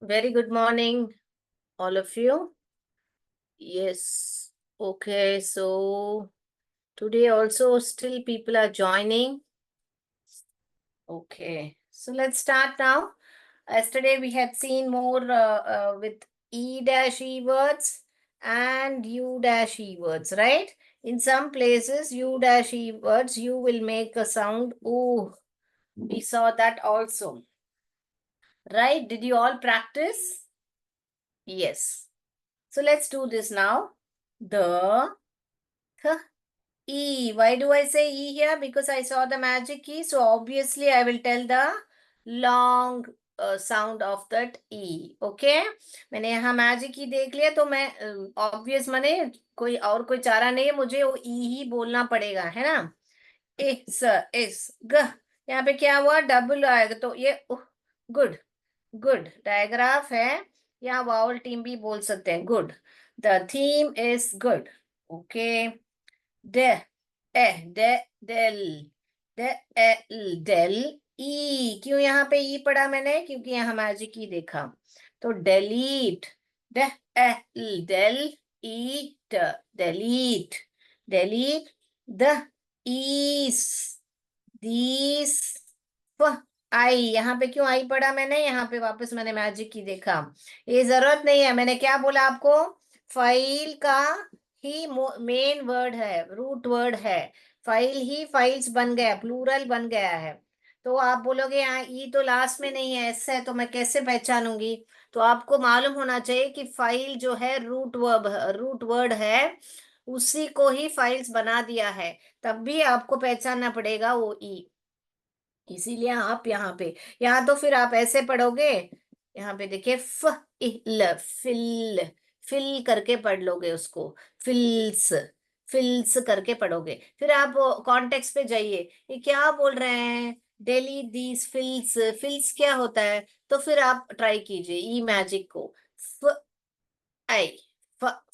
Very good morning, all of you. Yes. Okay. So today also still people are joining. Okay. So let's start now. Yesterday we had seen more with E dash E words and U dash E words, right? In some places, U dash E words, you will make a sound ooh. We saw that also. Right? Did you all practice? Yes. So let's do this now. The, th, E. Why do I say E here? Because I saw the magic key. So obviously I will tell the long sound of that E. Okay? मैंने यहाँ magic की देख लिया तो मैं obvious माने कोई चारा नहीं है, मुझे वो ई ही बोलना पड़ेगा, है ना? इस ग यहाँ पे क्या हुआ? डबल आएगा तो ये गुड गुड डायग्राफ है, या वावल टीम भी बोल सकते हैं. Good. The theme is good. Okay. Day day dale dale E. क्यों यहाँ पे ई पढ़ा मैंने? क्योंकि यहाँ मैजिक ई देखा. तो delete. De del eat. Delete. Delete the ease these I. यहाँ पे क्यों आई पढ़ा मैंने? यहाँ पे वापस मैंने मैजिक की देखा. ये जरूरत नहीं है. मैंने क्या बोला आपको? फाइल का ही मेन वर्ड है, रूट वर्ड है. फाइल ही फाइल्स बन गया, प्लूरल बन गया है. तो आप बोलोगे यहाँ ई तो लास्ट में नहीं है, ऐसा है, तो मैं कैसे पहचानूंगी? तो आपको मालूम होना चाहिए कि फाइल जो है रूट वर्ड है, उसी को ही फाइल्स बना दिया है. तब भी आपको पहचानना पड़ेगा वो ई. इसीलिए आप यहाँ तो फिर आप ऐसे पढ़ोगे. यहाँ पे देखिए फिल फिल करके पढ़ लोगे उसको. फिल्स फिल्स करके पढ़ोगे. फिर आप कॉन्टेक्स्ट पे जाइए, ये क्या बोल रहे हैं? Daily these फिल्स. फिल्स क्या होता है? तो फिर आप ट्राई कीजिए ई मैजिक को. आई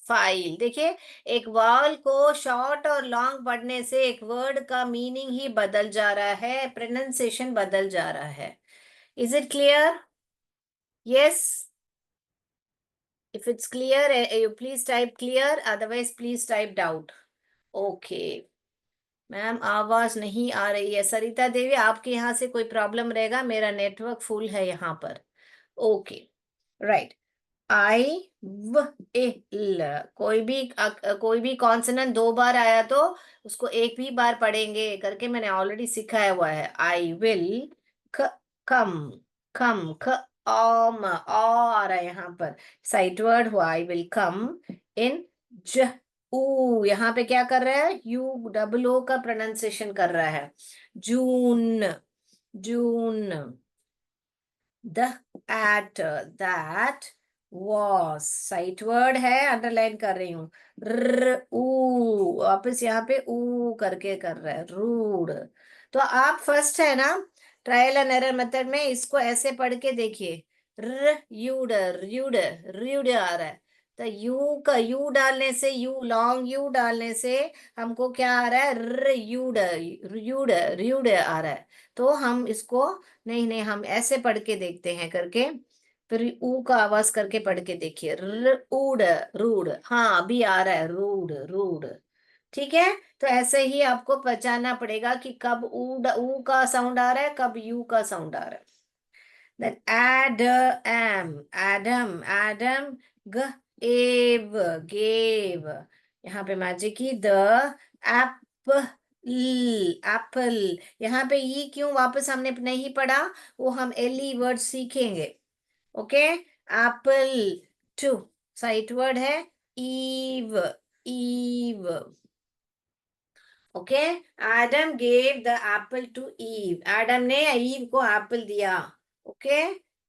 फाइल. देखिए, एक वावल को शॉर्ट और लॉन्ग पढ़ने से एक वर्ड का मीनिंग ही बदल जा रहा है, प्रोनाउंसिएशन बदल जा रहा है. Is it clear? Yes. If it's clear, you please type clear, otherwise please type doubt. Okay. Ma'am आवाज नहीं आ रही है. सरिता देवी, आपके यहाँ से कोई प्रॉब्लम रहेगा, मेरा नेटवर्क फुल है यहाँ पर. ओके. राइट. आई व इल. कोई भी कॉन्सोनेंट दो बार आया तो उसको एक भी बार पढ़ेंगे करके मैंने ऑलरेडी सिखाया हुआ है. आई विल क कम. कम ख ऑम आ रहा है यहाँ पर. साइट वर्ड हुआ. आई विल कम इन ज ऊ. यहाँ पे क्या कर रहा है? यू डबल ओ का प्रोनाउंसिएशन कर रहा है. June. June. The at that was. Sight word है, अंडरलाइन कर रही हूँ. ऊ वापस यहाँ पे ऊ करके कर रहा है. रूड. तो आप फर्स्ट है ना, ट्रायल एंड एरर मेथड में इसको ऐसे पढ़ के देखिए. र्यूड र्यूड र्यूड आ रहा है. तो यू का यू डालने से, यू लॉन्ग यू डालने से हमको क्या आ रहा है? र्यूड र्यूड र्यूड आ रहा है. तो हम इसको नहीं नहीं, हम ऐसे पढ़ के देखते हैं करके. फिर ऊ का आवाज करके पढ़ के देखिए. Rude rude. हाँ, अभी आ रहा है. Rude rude. ठीक है. तो ऐसे ही आपको पहचानना पड़ेगा कि कब ऊ का साउंड आ रहा है, कब यू का साउंड आ रहा है. Then Adam Adam gave gave. यहाँ पे मैजिक की द एप्पल. एप्पल. यहाँ पे ई क्यों वापस हमने नहीं पढ़ा? वो हम एल ई वर्ड सीखेंगे. Okay. Apple to. Sight word है. Eve. Eve. Okay. Adam gave the apple to Eve. Adam ने ईव को एप्पल दिया. ओके.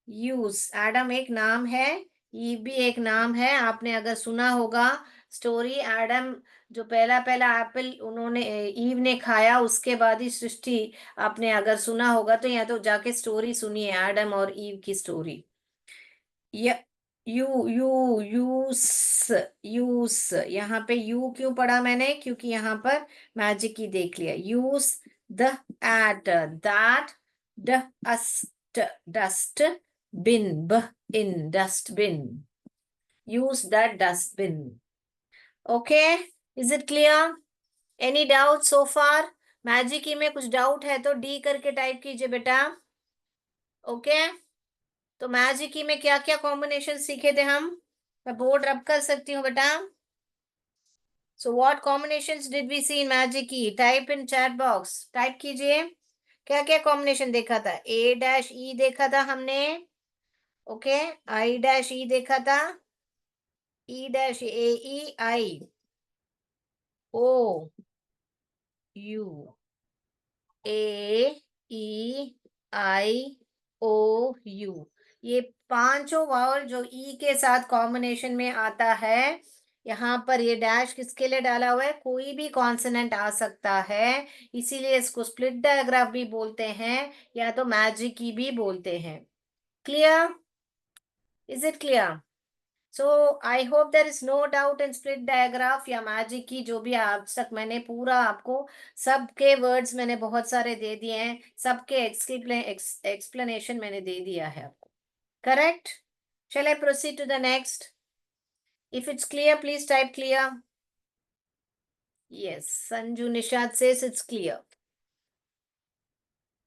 यूज. एडम एक नाम है, ईव भी एक नाम है. आपने अगर सुना होगा स्टोरी, एडम जो पहला पहला एप्पल उन्होंने ईव ने खाया, उसके बाद ही सृष्टि. आपने अगर सुना होगा तो यहाँ तो जाके स्टोरी सुनिए, एडम और ईव की story. You you use. Use. यहाँ पे यू क्यों पढ़ा मैंने? क्योंकि यहाँ पर मैजिक की देख लिया. Use the at that dust. Dust. bin, in, dustbin. Use that dustbin. Okay, is it clear? Any doubt so far? Magic की में कुछ डाउट है तो डी करके टाइप कीजिए बेटा. ओके, तो मैजिक की में क्या क्या कॉम्बिनेशन सीखे थे हम? मैं बोर्ड रब कर सकती हूँ बेटा. So what combinations did we see in magic की? Type in chat box, type कीजिए. क्या क्या कॉम्बिनेशन देखा था? ए डैश ई देखा था हमने. ओके, आई डैश ई देखा था. E dash A E I O U A E I O U. ये पांचों वावल जो ई के साथ कॉम्बिनेशन में आता है. यहाँ पर ये डैश किसके लिए डाला हुआ है? कोई भी कॉन्सोनेंट आ सकता है, इसीलिए इसको स्प्लिट डायग्राफ भी बोलते हैं या तो मैजिक की भी बोलते हैं. Clear? Is it clear? So I hope there is no doubt in split digraph या मैजिक की. जो भी आज तक मैंने पूरा आपको सबके वर्ड्स मैंने बहुत सारे दे दिए हैं, सबके एक्सप्लेनेशन मैंने दे दिया है आपको. Correct? Shall I proceed to the next? If it's clear please type clear. Yes, Sanju Nishad says it's clear.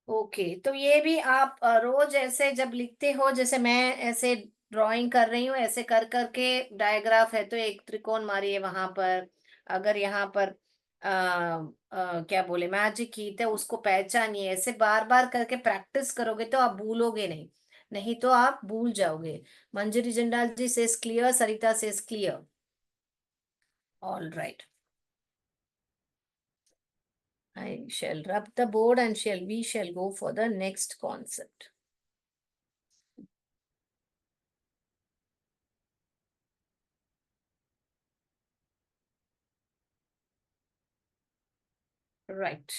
Okay, तो ये भी आप रोज ऐसे जब लिखते हो, जैसे मैं ऐसे ड्राइंग कर रही हूँ, ऐसे कर करके डायग्राफ है तो एक त्रिकोण मारिए वहां पर. अगर यहाँ पर क्या बोले मैजिक की, तो उसको पहचानिए. ऐसे बार बार करके प्रैक्टिस करोगे तो आप भूलोगे नहीं, नहीं तो आप भूल जाओगे. Manjari Jindal ji says clear, Sarita says clear. All right, I shall rub the board and we shall go for the next concept. Right.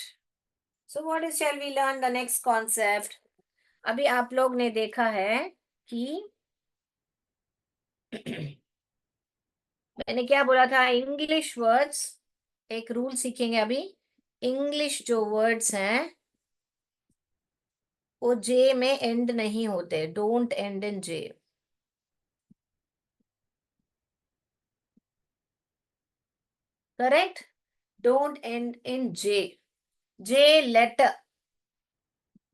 So what is shall we learn the next concept? अभी आप लोग ने देखा है कि मैंने क्या बोला था? इंग्लिश वर्ड्स, एक रूल सीखेंगे अभी. इंग्लिश जो वर्ड्स हैं वो जे में एंड नहीं होते. Don't end in J. Correct? Don't end in J. J letter.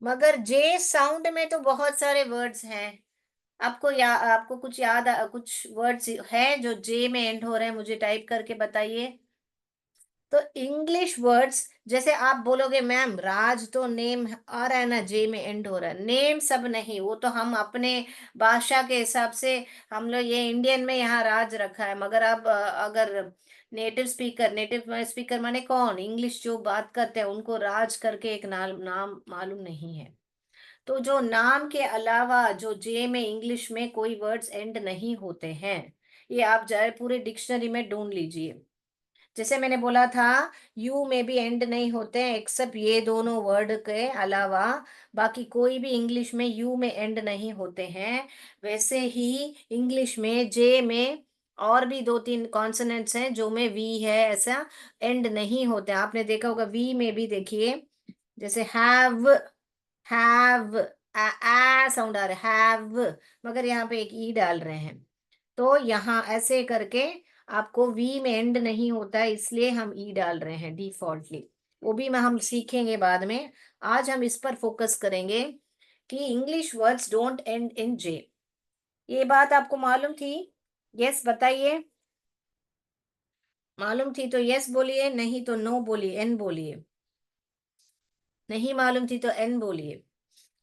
मगर जे साउंड में तो बहुत सारे वर्ड्स हैं. आपको कुछ याद कुछ वर्ड्स है जो जे में एंड हो रहे हैं? मुझे टाइप करके बताइए. तो इंग्लिश वर्ड्स, जैसे आप बोलोगे मैम राज तो नेम आ रहा है ना, जे में एंड हो रहा है. नेम सब नहीं, वो तो हम अपने भाषा के हिसाब से हम लोग ये इंडियन में यहाँ राज रखा है. मगर अब अगर नेटिव स्पीकर माने कौन, इंग्लिश जो बात करते हैं उनको राज करके एक नाम मालूम नहीं है. तो जो नाम के अलावा जो जे में इंग्लिश में कोई वर्ड्स एंड नहीं होते हैं, ये आप जाए पूरे डिक्शनरी में ढूंढ लीजिए. जैसे मैंने बोला था, यू में भी एंड नहीं होते हैं एक्सेप्ट ये दोनों वर्ड के अलावा. बाकी कोई भी इंग्लिश में यू में एंड नहीं होते हैं. वैसे ही इंग्लिश में जे में और भी दो तीन कॉन्सोनेंट्स हैं जो में वी है, ऐसा एंड नहीं होते. आपने देखा होगा वी में भी, देखिए जैसे हैव आ साउंड आ रहा है हैव, मगर यहाँ पे एक ई डाल रहे हैं. तो यहाँ ऐसे करके आपको वी में एंड नहीं होता है, इसलिए हम ई डाल रहे हैं डिफॉल्टली. वो भी मैं हम सीखेंगे बाद में. आज हम इस पर फोकस करेंगे कि English words don't end in J. ये बात आपको मालूम थी? यस बताइए. मालूम थी तो यस बोलिए, नहीं तो नो बोलिए, एन बोलिए. नहीं मालूम थी तो एन बोलिए.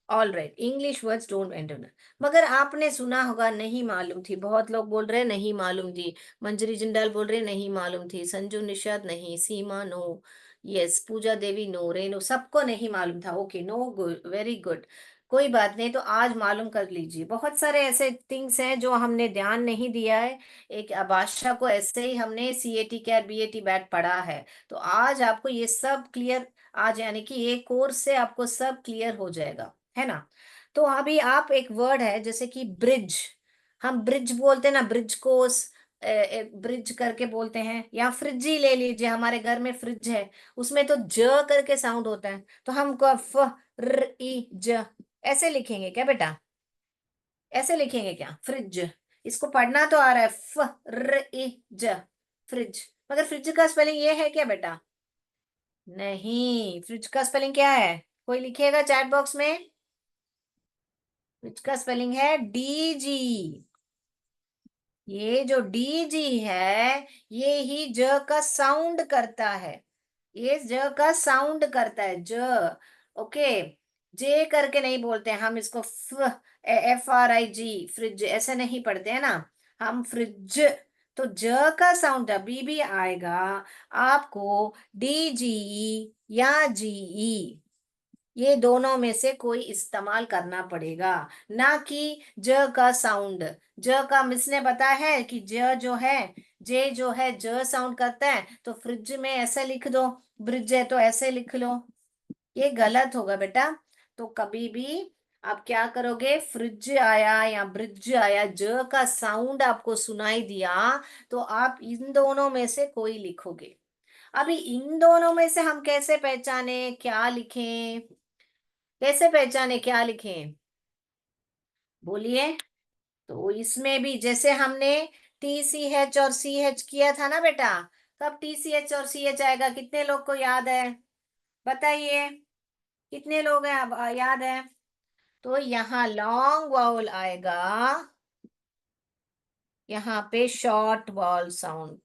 All right, English words don't end इन. मगर आपने सुना होगा नहीं मालूम थी. बहुत लोग बोल रहे हैं नहीं मालूम थी. मंजरी जिंदाल बोल रहे हैं नहीं मालूम थी. संजू निषाद नहीं. Seema no. Yes, Pooja Devi no. रेनो, सबको नहीं मालूम था. Okay, no, good, very good. कोई बात नहीं, तो आज मालूम कर लीजिए. बहुत सारे ऐसे थिंग्स हैं जो हमने ध्यान नहीं दिया है. एक भाषा को ऐसे ही हमने C A T cat B A T bat पढ़ा है. तो आज आपको ये सब क्लियर, आज यानी कि ये कोर्स से आपको सब क्लियर हो जाएगा, है ना? तो अभी आप एक वर्ड है जैसे कि ब्रिज. हम ब्रिज बोलते हैं ना, ब्रिज को ब्रिज करके बोलते हैं. या फ्रिज ही ले लीजिए, हमारे घर में फ्रिज है, उसमें तो ज करके साउंड होता है, तो हम फ र ई ज ऐसे लिखेंगे क्या बेटा? ऐसे लिखेंगे क्या फ्रिज? इसको पढ़ना तो आ रहा है, j, फ्रिज। मगर फ्रिज का स्पेलिंग ये है क्या बेटा? नहीं, फ्रिज का स्पेलिंग क्या है? कोई लिखिएगा चैट बॉक्स में। फ्रिज का स्पेलिंग है DG। ये जो DG है, ये ही ज का साउंड करता है। ये ज का साउंड करता है, ज। ओके, जे करके नहीं बोलते हैं हम इसको, FRIG, फ्रिज ऐसे नहीं पढ़ते हैं ना हम, फ्रिज। तो ज का साउंड अभी भी आएगा आपको DGE या GE, ये दोनों में से कोई इस्तेमाल करना पड़ेगा, ना कि ज का साउंड। ज का मिस ने बताया है कि ज जो है, जे जो है ज साउंड करता है, तो फ्रिज में ऐसे लिख दो, ब्रिज है तो ऐसे लिख लो। ये गलत होगा बेटा। तो कभी भी आप क्या करोगे, फ्रिज आया या ब्रिज आया, ज का साउंड आपको सुनाई दिया, तो आप इन दोनों में से कोई लिखोगे। अभी इन दोनों में से हम कैसे पहचाने क्या लिखें? कैसे पहचाने क्या लिखें? बोलिए। तो इसमें भी जैसे हमने TCH और CH किया था ना बेटा, कब TCH और CH आएगा? कितने लोग को याद है? बताइए, कितने लोग हैं अब याद है? तो यहाँ लॉन्ग वाउल आएगा, यहाँ पे शॉर्ट वाउल साउंड।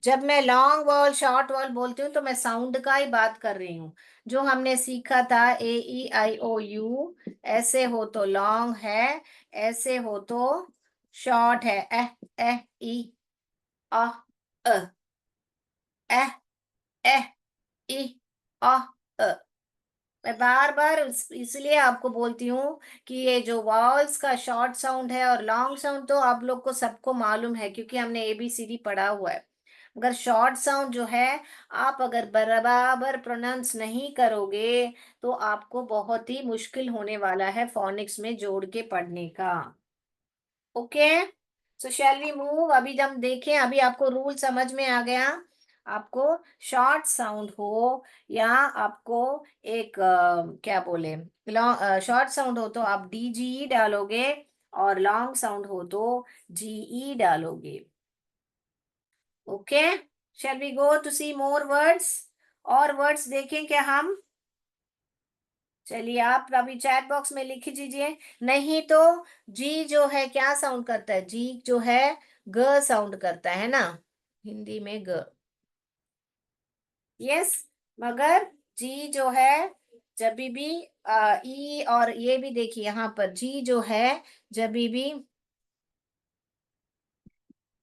जब मैं लॉन्ग वॉल शॉर्ट वॉल बोलती हूँ तो मैं साउंड का ही बात कर रही हूँ, जो हमने सीखा था AEIOU। ऐसे हो तो लॉन्ग है, ऐसे हो तो शॉर्ट है, ई अ अ, ए ए ई अ अ। मैं बार बार इसलिए आपको बोलती हूँ कि ये जो वॉल्स का शॉर्ट साउंड है और लॉन्ग साउंड तो आप लोग को सबको मालूम है, क्योंकि हमने ABCD पढ़ा हुआ है। मगर शॉर्ट साउंड जो है, आप अगर बराबर प्रोनाउंस नहीं करोगे तो आपको बहुत ही मुश्किल होने वाला है फोनिक्स में जोड़ के पढ़ने का। Okay, so shall we move? अभी हम देखें, अभी आपको रूल समझ में आ गया। आपको शॉर्ट साउंड हो या आपको एक क्या बोले, शॉर्ट साउंड हो तो आप DGE डालोगे, और लॉन्ग साउंड हो तो GE डालोगे। Okay, shall we go to see more words? और वर्ड्स देखें क्या हम? चलिए, आप अभी चैट बॉक्स में लिख दीजिए। नहीं तो जी जो है क्या साउंड करता है? जी जो है ग साउंड करता है ना, हिंदी में ग। यस, मगर जी जो है जब भी ई, और ये भी देखिए यहाँ पर जी जो है जब भी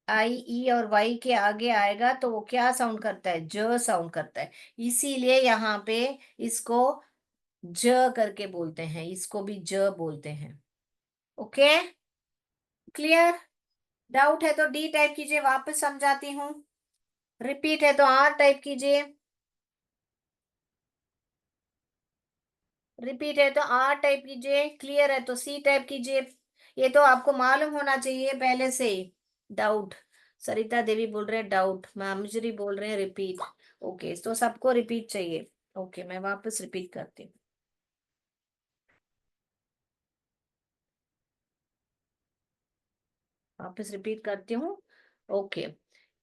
IE और वाई के आगे आएगा तो वो क्या साउंड करता है? ज साउंड करता है। इसीलिए यहाँ पे इसको ज करके बोलते हैं, इसको भी ज बोलते हैं। Okay, clear? डाउट है तो D टाइप कीजिए, वापस समझाती हूँ। रिपीट है तो R टाइप कीजिए, रिपीट है तो R टाइप कीजिए, क्लियर है तो C टाइप कीजिए। ये तो आपको मालूम होना चाहिए पहले से ही। डाउट, सरिता देवी बोल रहे हैं डाउट, मामजरी बोल रहे हैं रिपीट। ओके, तो सबको रिपीट चाहिए। ओके, मैं वापस रिपीट करती हूँ, वापस रिपीट करती हूँ। Okay,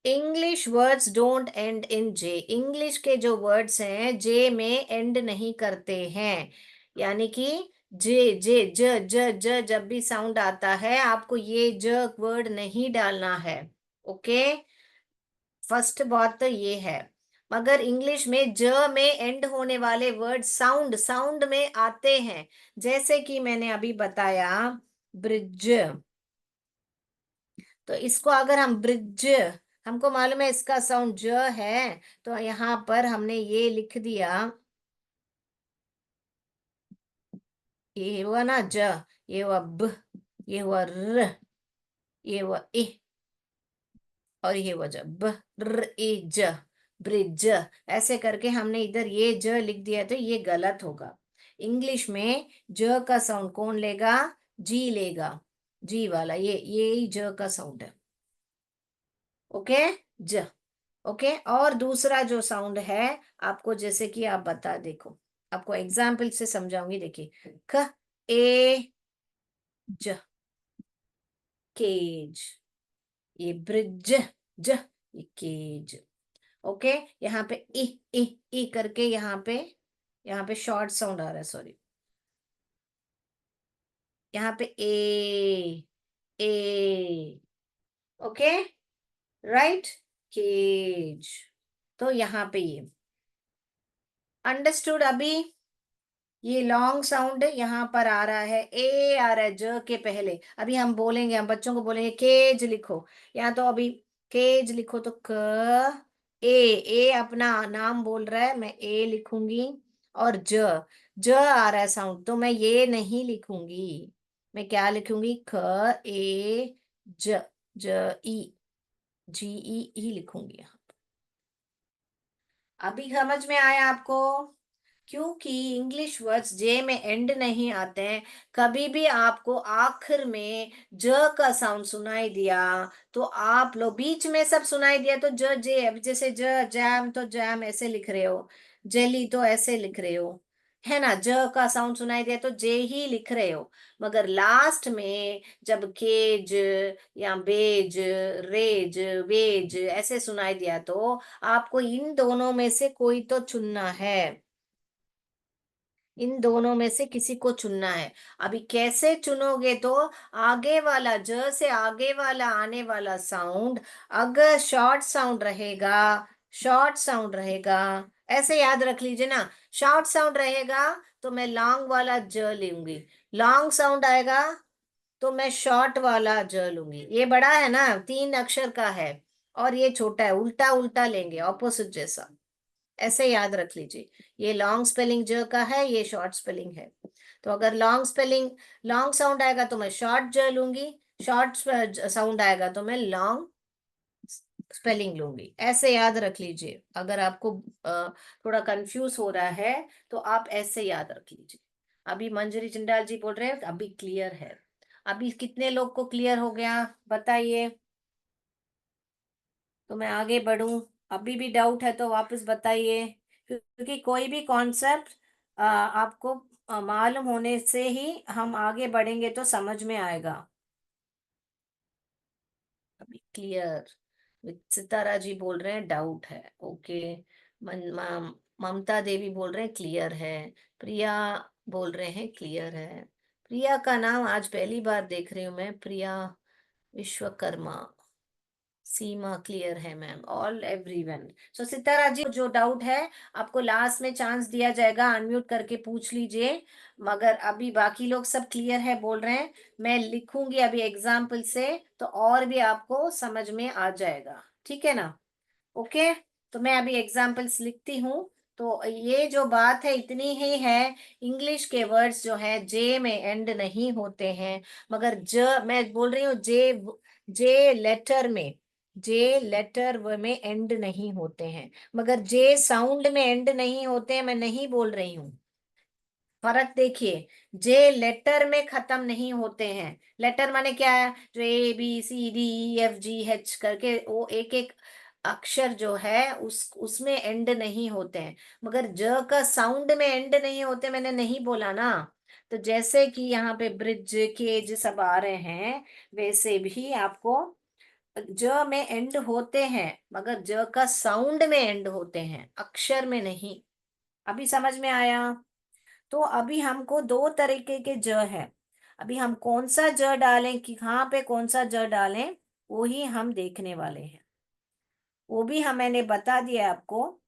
English words don't end in J. English के जो वर्ड्स हैं जे में एंड नहीं करते हैं, यानी कि जे ज ज ज जब भी साउंड आता है आपको ये ज वर्ड नहीं डालना है। ओके, फर्स्ट बात तो ये है। मगर इंग्लिश में ज में एंड होने वाले वर्ड साउंड साउंड में आते हैं, जैसे कि मैंने अभी बताया ब्रिज। तो इसको अगर हम ब्रिज, हमको मालूम है इसका साउंड ज है, तो यहाँ पर हमने ये लिख दिया, ये हुआ ना ज, ये हुआ ब, ये हुआ र, ये हुआ ए, और ये हुआ ज, ब र ए ज, ब्रिज। ऐसे करके हमने इधर ये ज लिख दिया, तो ये गलत होगा। इंग्लिश में ज का साउंड कौन लेगा? जी लेगा, जी वाला, ये ही ज का साउंड है। ओके, ज। ओके, और दूसरा जो साउंड है आपको, जैसे कि आप बता देखो, आपको एग्जाम्पल से समझाऊंगी, देखिए ख ए ज, केज। ये ब्रिज, ज, ये केज। ओके। यहाँ पे ई करके, यहाँ पे शॉर्ट साउंड आ रहा है, सॉरी। यहाँ पे ए। Okay, right. केज। तो यहाँ पे ये अंडरस्टूड अभी। ये लॉन्ग साउंड यहाँ पर आ रहा है, ए आ रहा है ज के पहले। अभी हम बोलेंगे, हम बच्चों को बोलेंगे केज लिखो। या तो अभी केज लिखो तो क, ए अपना नाम बोल रहा है, मैं ए लिखूंगी। और ज आ रहा है साउंड, तो मैं ये नहीं लिखूंगी। मैं क्या लिखूंगी? ख ए ज, ज ई, जी ई लिखूंगी। अभी समझ में आया आपको? क्योंकि इंग्लिश वर्ड्स जे में एंड नहीं आते हैं। कभी भी आपको आखिर में ज का साउंड सुनाई दिया तो आप लोग बीच में सब सुनाई दिया तो ज जे, अब जैसे ज जैम तो जैम ऐसे लिख रहे हो, जेली तो ऐसे लिख रहे हो, है ना? ज का साउंड सुनाई दिया तो जे ही लिख रहे हो। मगर लास्ट में जब केज या बेज, रेज, वेज ऐसे सुनाई दिया तो आपको इन दोनों में से कोई तो चुनना है। इन दोनों में से किसी को चुनना है। अभी कैसे चुनोगे? तो आगे वाला, ज से आगे वाला आने वाला साउंड अगर शॉर्ट साउंड रहेगा, ऐसे याद रख लीजिए ना। शॉर्ट साउंड रहेगा तो मैं लॉन्ग वाला ज लूंगी। लॉन्ग साउंड आएगा तो मैं शॉर्ट वाला ज लूंगी। ये बड़ा है ना, 3 अक्षर का है, और ये छोटा है, उल्टा उल्टा लेंगे, ऑपोजिट जैसा। ऐसे याद रख लीजिए। ये लॉन्ग स्पेलिंग ज का है, ये शॉर्ट स्पेलिंग है। तो अगर लॉन्ग साउंड आएगा तो मैं शॉर्ट ज लूंगी, शॉर्ट साउंड आएगा तो मैं लॉन्ग स्पेलिंग लूंगी। ऐसे याद रख लीजिए। अगर आपको थोड़ा कंफ्यूज हो रहा है तो आप ऐसे याद रख लीजिए। अभी मंजरी जिंदाल जी बोल रहे हैं अभी क्लियर है। अभी कितने लोग को क्लियर हो गया बताइए, तो मैं आगे बढ़ूं। अभी भी डाउट है तो वापस बताइए, क्योंकि कोई भी कॉन्सेप्ट आपको मालूम होने से ही हम आगे बढ़ेंगे तो समझ में आएगा। अभी क्लियर? सितारा जी बोल रहे हैं डाउट है। ओके। ममता देवी बोल रहे हैं क्लियर है। प्रिया बोल रहे हैं क्लियर है। प्रिया का नाम आज पहली बार देख रही हूँ मैं, प्रिया विश्वकर्मा। सीमा क्लियर है मैम, ऑल एवरीवन। सो सितारा जी जो डाउट है आपको लास्ट में चांस दिया जाएगा, अनम्यूट करके पूछ लीजिए। मगर अभी बाकी लोग सब क्लियर है बोल रहे हैं। मैं लिखूंगी अभी एग्जाम्पल से, तो और भी आपको समझ में आ जाएगा, ठीक है ना? ओके। तो मैं अभी एग्जाम्पल्स लिखती हूँ। तो ये जो बात है इतनी ही है। इंग्लिश के वर्ड्स जो है जे में एंड नहीं होते हैं, मगर मैं बोल रही हूँ जे लेटर में, जे लेटर में एंड नहीं होते हैं, मगर जे साउंड में एंड नहीं होते हैं, मैं नहीं बोल रही हूँ। फर्क देखिए। जे लेटर में खत्म नहीं होते हैं। लेटर माने क्या है? जो ABCDEFGH करके वो एक एक अक्षर जो है उसमें एंड नहीं होते हैं, मगर ज का साउंड में एंड नहीं होते, मैंने नहीं बोला ना। तो जैसे कि यहाँ पे ब्रिज, केज सब आ रहे हैं, वैसे भी आपको ज में एंड होते हैं, मगर ज का साउंड में एंड होते हैं, अक्षर में नहीं। अभी समझ में आया? तो अभी हमको 2 तरीके के ज है। अभी हम कौन सा ज डालें, कि कहाँ पे कौन सा ज डालें, वो ही हम देखने वाले हैं। वो भी हम मैंने बता दिया आपको,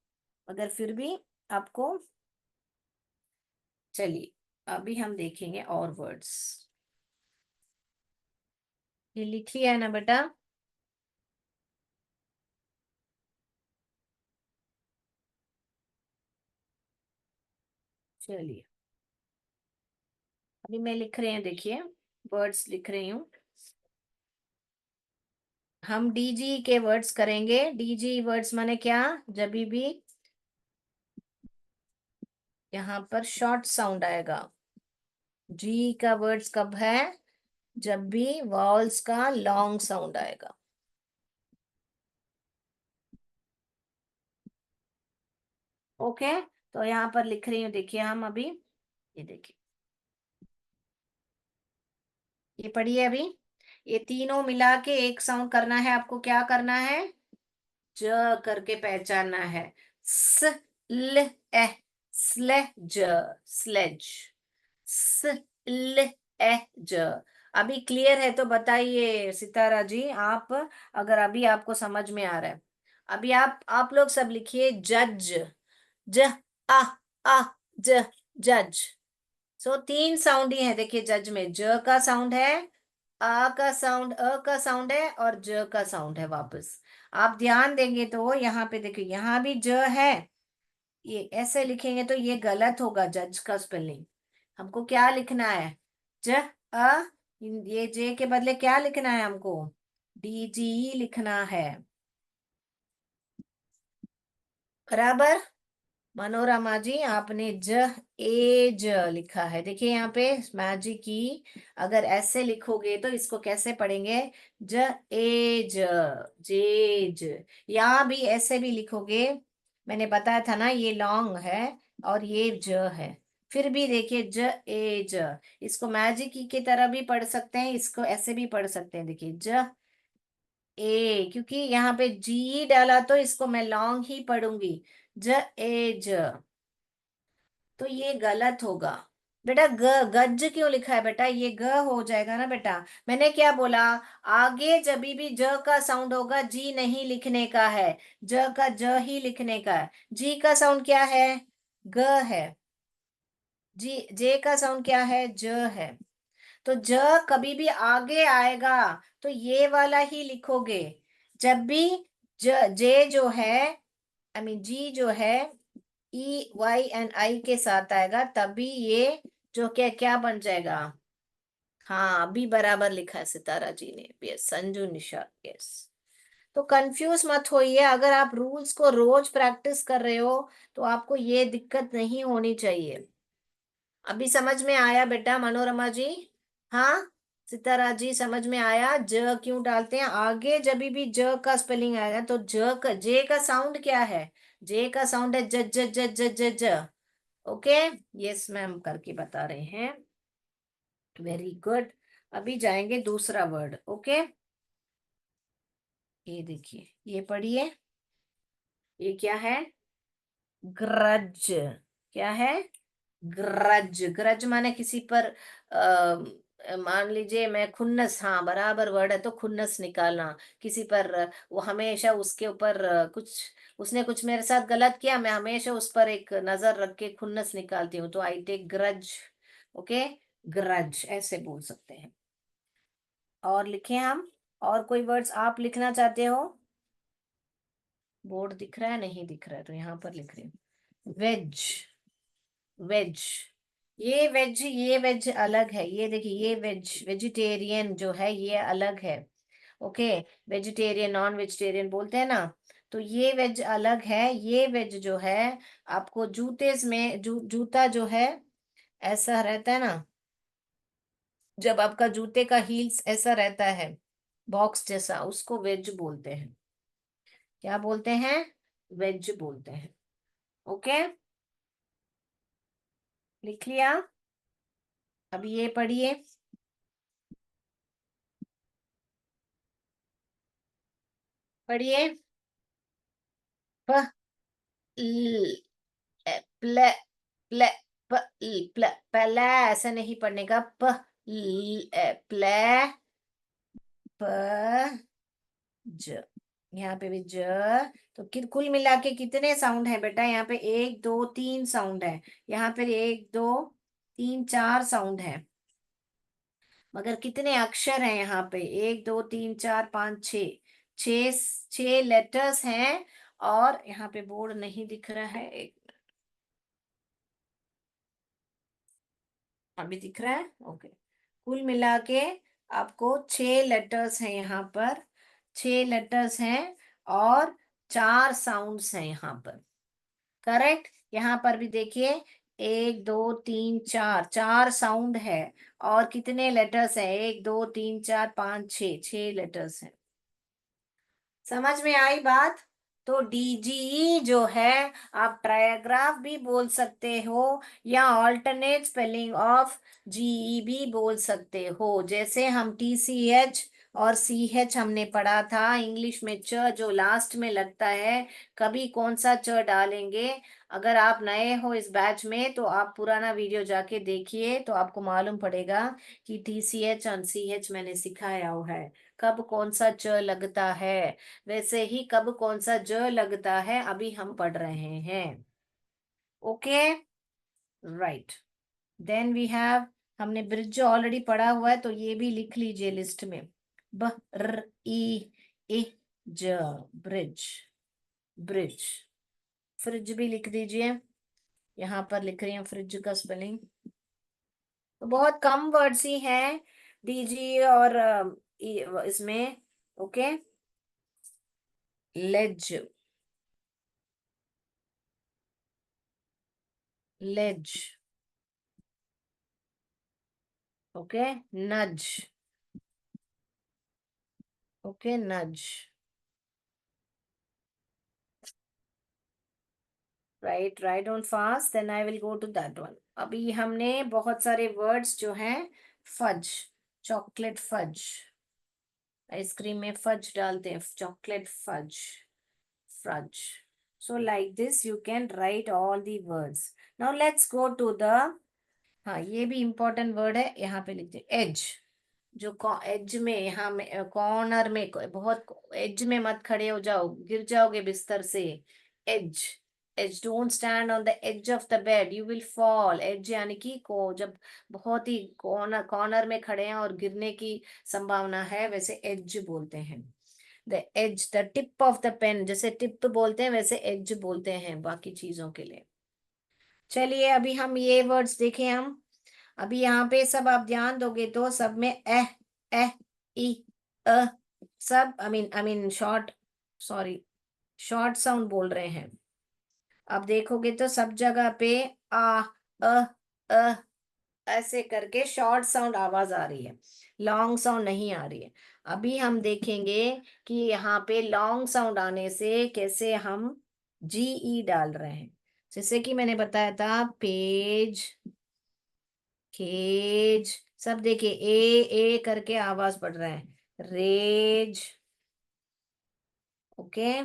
मगर फिर भी आपको, चलिए अभी हम देखेंगे और वर्ड्स। ये लिख लिया है ना बेटा? चलिए अभी मैं लिख रही हूँ, देखिए वर्ड्स लिख रही हूँ। हम डीजी के वर्ड्स करेंगे। डीजी वर्ड्स माने क्या? जब भी यहाँ पर शॉर्ट साउंड आएगा। जी का वर्ड्स कब है? जब भी वॉल्स का लॉन्ग साउंड आएगा। ओके। तो यहाँ पर लिख रही हूँ, देखिए हम अभी, ये देखिए, ये पढ़िए अभी। ये तीनों मिला के एक साउंड करना है आपको। क्या करना है? ज करके पहचानना है। स ल ए स्लेज, स्लेज, स ल ए ज। अभी क्लियर है तो बताइए सितारा जी, आप अगर अभी आपको समझ में आ रहा है। अभी आप लोग सब लिखिए जज। ज आ आ ज, जज। सो तीन साउंड ही है, देखिए जज में ज का साउंड है, आ का साउंड, अ का साउंड है, और ज का साउंड है वापस। आप ध्यान देंगे तो यहाँ पे देखिए, यहाँ भी ज है। ये ऐसे लिखेंगे तो ये गलत होगा जज का स्पेलिंग। हमको क्या लिखना है? ज अ, ये जे के बदले क्या लिखना है हमको? डी जी लिखना है। बराबर। मनोरमा जी, आपने ज ए ज लिखा है। देखिए यहाँ पे मैजिक की, अगर ऐसे लिखोगे तो इसको कैसे पढ़ेंगे? ज ए ज, जेज। यहाँ भी ऐसे भी लिखोगे। मैंने बताया था ना, ये लॉन्ग है और ये ज है। फिर भी देखिए ज ए ज, इसको मैजिक की तरह भी पढ़ सकते हैं, इसको ऐसे भी पढ़ सकते हैं। देखिए ज ए, क्योंकि यहाँ पे जी डाला तो इसको मैं लॉन्ग ही पढ़ूंगी। ज ए ज, तो ये गलत होगा। बेटा गज क्यों लिखा है बेटा? ये ग हो जाएगा ना बेटा। मैंने क्या बोला? आगे जब भी ज का साउंड होगा, जी नहीं लिखने का है, ज का ज ही लिखने का है। जी का साउंड क्या है? ग है। जी, जे का साउंड क्या है? ज है। तो ज कभी भी आगे आएगा तो ये वाला ही लिखोगे। जब भी जे जो है, आई मीन जी जो है, ई वाई एंड आई के साथ आएगा, तभी ये जो क्या क्या बन जाएगा। हाँ, अभी बराबर लिखा है सितारा जी ने, यस संजू निशा, यस। तो कंफ्यूज मत होइए, अगर आप रूल्स को रोज प्रैक्टिस कर रहे हो तो आपको ये दिक्कत नहीं होनी चाहिए। अभी समझ में आया बेटा मनोरमा जी? हाँ, सितारा जी समझ में आया ज क्यों डालते हैं आगे जब भी ज का स्पेलिंग आएगा तो ज का, जे का साउंड क्या है? जे का साउंड है ज ज ज ज ज ज। ओके, यस मैम करके बता रहे हैं। Very good. अभी जाएंगे दूसरा वर्ड। ओके, ये देखिए, ये पढ़िए। ये क्या है? ग्रज। क्या है? ग्रज। ग्रज माने किसी पर मान लीजिए मैं खुन्नस, हाँ बराबर वर्ड है, तो खुन्नस निकालना किसी पर। वो हमेशा उसके ऊपर कुछ, उसने कुछ मेरे साथ गलत किया, मैं हमेशा उस पर एक नजर रख के खुन्नस निकालती हूँ, तो I take grudge. Okay, grudge ऐसे बोल सकते हैं। और लिखे हम, और कोई वर्ड्स आप लिखना चाहते हो? बोर्ड दिख रहा है? नहीं दिख रहा है तो यहाँ पर लिख रही हूँ। Veg, veg. ये वेज अलग है, ये देखिए, ये वेज वेजिटेरियन जो है ये अलग है। ओके, वेजिटेरियन नॉन वेजिटेरियन बोलते हैं ना, तो ये वेज अलग है। ये वेज जो है, आपको जूते में जूता जो है ऐसा रहता है ना, जब आपका जूते का हील्स ऐसा रहता है बॉक्स जैसा, उसको वेज बोलते हैं। क्या बोलते हैं? वेज बोलते हैं। ओके, लिख लिया? अभी ये पढ़िए, पढ़िए। प ल प्ले प्ले प प्ले पहले ऐसे नहीं पढ़ने का। प्ले प ज, यहाँ पे भी ज। तो कुल मिला के कितने साउंड है बेटा? यहाँ पे एक दो तीन साउंड है, यहाँ पे एक दो तीन चार साउंड है, मगर कितने अक्षर हैं यहाँ पे? एक दो तीन चार पाँच छ, छः, छः लेटर्स हैं। और यहाँ पे बोर्ड नहीं दिख रहा है, एक, अभी दिख रहा है? ओके। कुल मिला के आपको छह लेटर्स हैं यहाँ पर, छह लेटर्स हैं, और चार साउंड्स हैं यहाँ पर। करेक्ट। यहाँ पर भी देखिए, एक दो तीन चार, चार साउंड है। और कितने लेटर्स हैं? एक दो तीन चार पाँच छः, छह लेटर्स हैं। समझ में आई बात? तो डीजीई जो है, आप ट्रायग्राफ भी बोल सकते हो, या ऑल्टरनेट स्पेलिंग ऑफ जीई भी बोल सकते हो। जैसे हम टीसीएच और सी एच हमने पढ़ा था इंग्लिश में, च जो लास्ट में लगता है, कभी कौन सा च डालेंगे। अगर आप नए हो इस बैच में तो आप पुराना वीडियो जाके देखिए, तो आपको मालूम पड़ेगा कि टी सी एच और सी एच मैंने सिखाया हुआ है, कब कौन सा च लगता है। वैसे ही कब कौन सा ज लगता है अभी हम पढ़ रहे हैं। Okay, right. Then we have, हमने ब्रिज ऑलरेडी पढ़ा हुआ है तो ये भी लिख लीजिए लिस्ट में। ब र ई इ ज, ब्रिज, ब्रिज। फ्रिज भी लिख दीजिए, यहाँ पर लिख रही हूँ फ्रिज का स्पेलिंग। तो बहुत कम वर्ड्स ही हैं डीजी और इसमें। Okay, ledge, ledge. Okay, nudge, okay, nudge. Right, right on fast, then I will go to that one. अभी हमने बहुत सारे वर्ड्स जो हैं, फज, चॉकलेट फज, आइसक्रीम में फज डालते हैं, chocolate fudge, fudge. So like this you can write all the words. Now let's go to the, हाँ ये भी इंपॉर्टेंट वर्ड है, यहाँ पे लिखते एज। जो एज में, यहाँ में कॉर्नर में, बहुत एज में मत खड़े हो जाओ, गिर जाओगे बिस्तर से। Edge, edge, don't stand on the edge of the bed, you will fall. Edge यानी कि को जब बहुत ही कॉर्नर कॉर्नर में खड़े हैं और गिरने की संभावना है, वैसे एज बोलते हैं। The edge, the tip of the pen, जैसे टिप बोलते हैं वैसे एज बोलते हैं बाकी चीजों के लिए। चलिए अभी हम ये वर्ड्स देखें हम। अभी यहाँ पे सब आप ध्यान दोगे तो सब में एह ई अ, सब I mean short, sorry, short sound बोल रहे हैं। अब देखोगे तो सब जगह पे आ अ अ ऐसे करके शॉर्ट साउंड आवाज आ रही है, लॉन्ग साउंड नहीं आ रही है। अभी हम देखेंगे कि यहाँ पे लॉन्ग साउंड आने से कैसे हम जी ई डाल रहे हैं। जैसे कि मैंने बताया था, पेज, केज, सब देखिए ए करके आवाज बढ़ रहा है। रेज। ओके,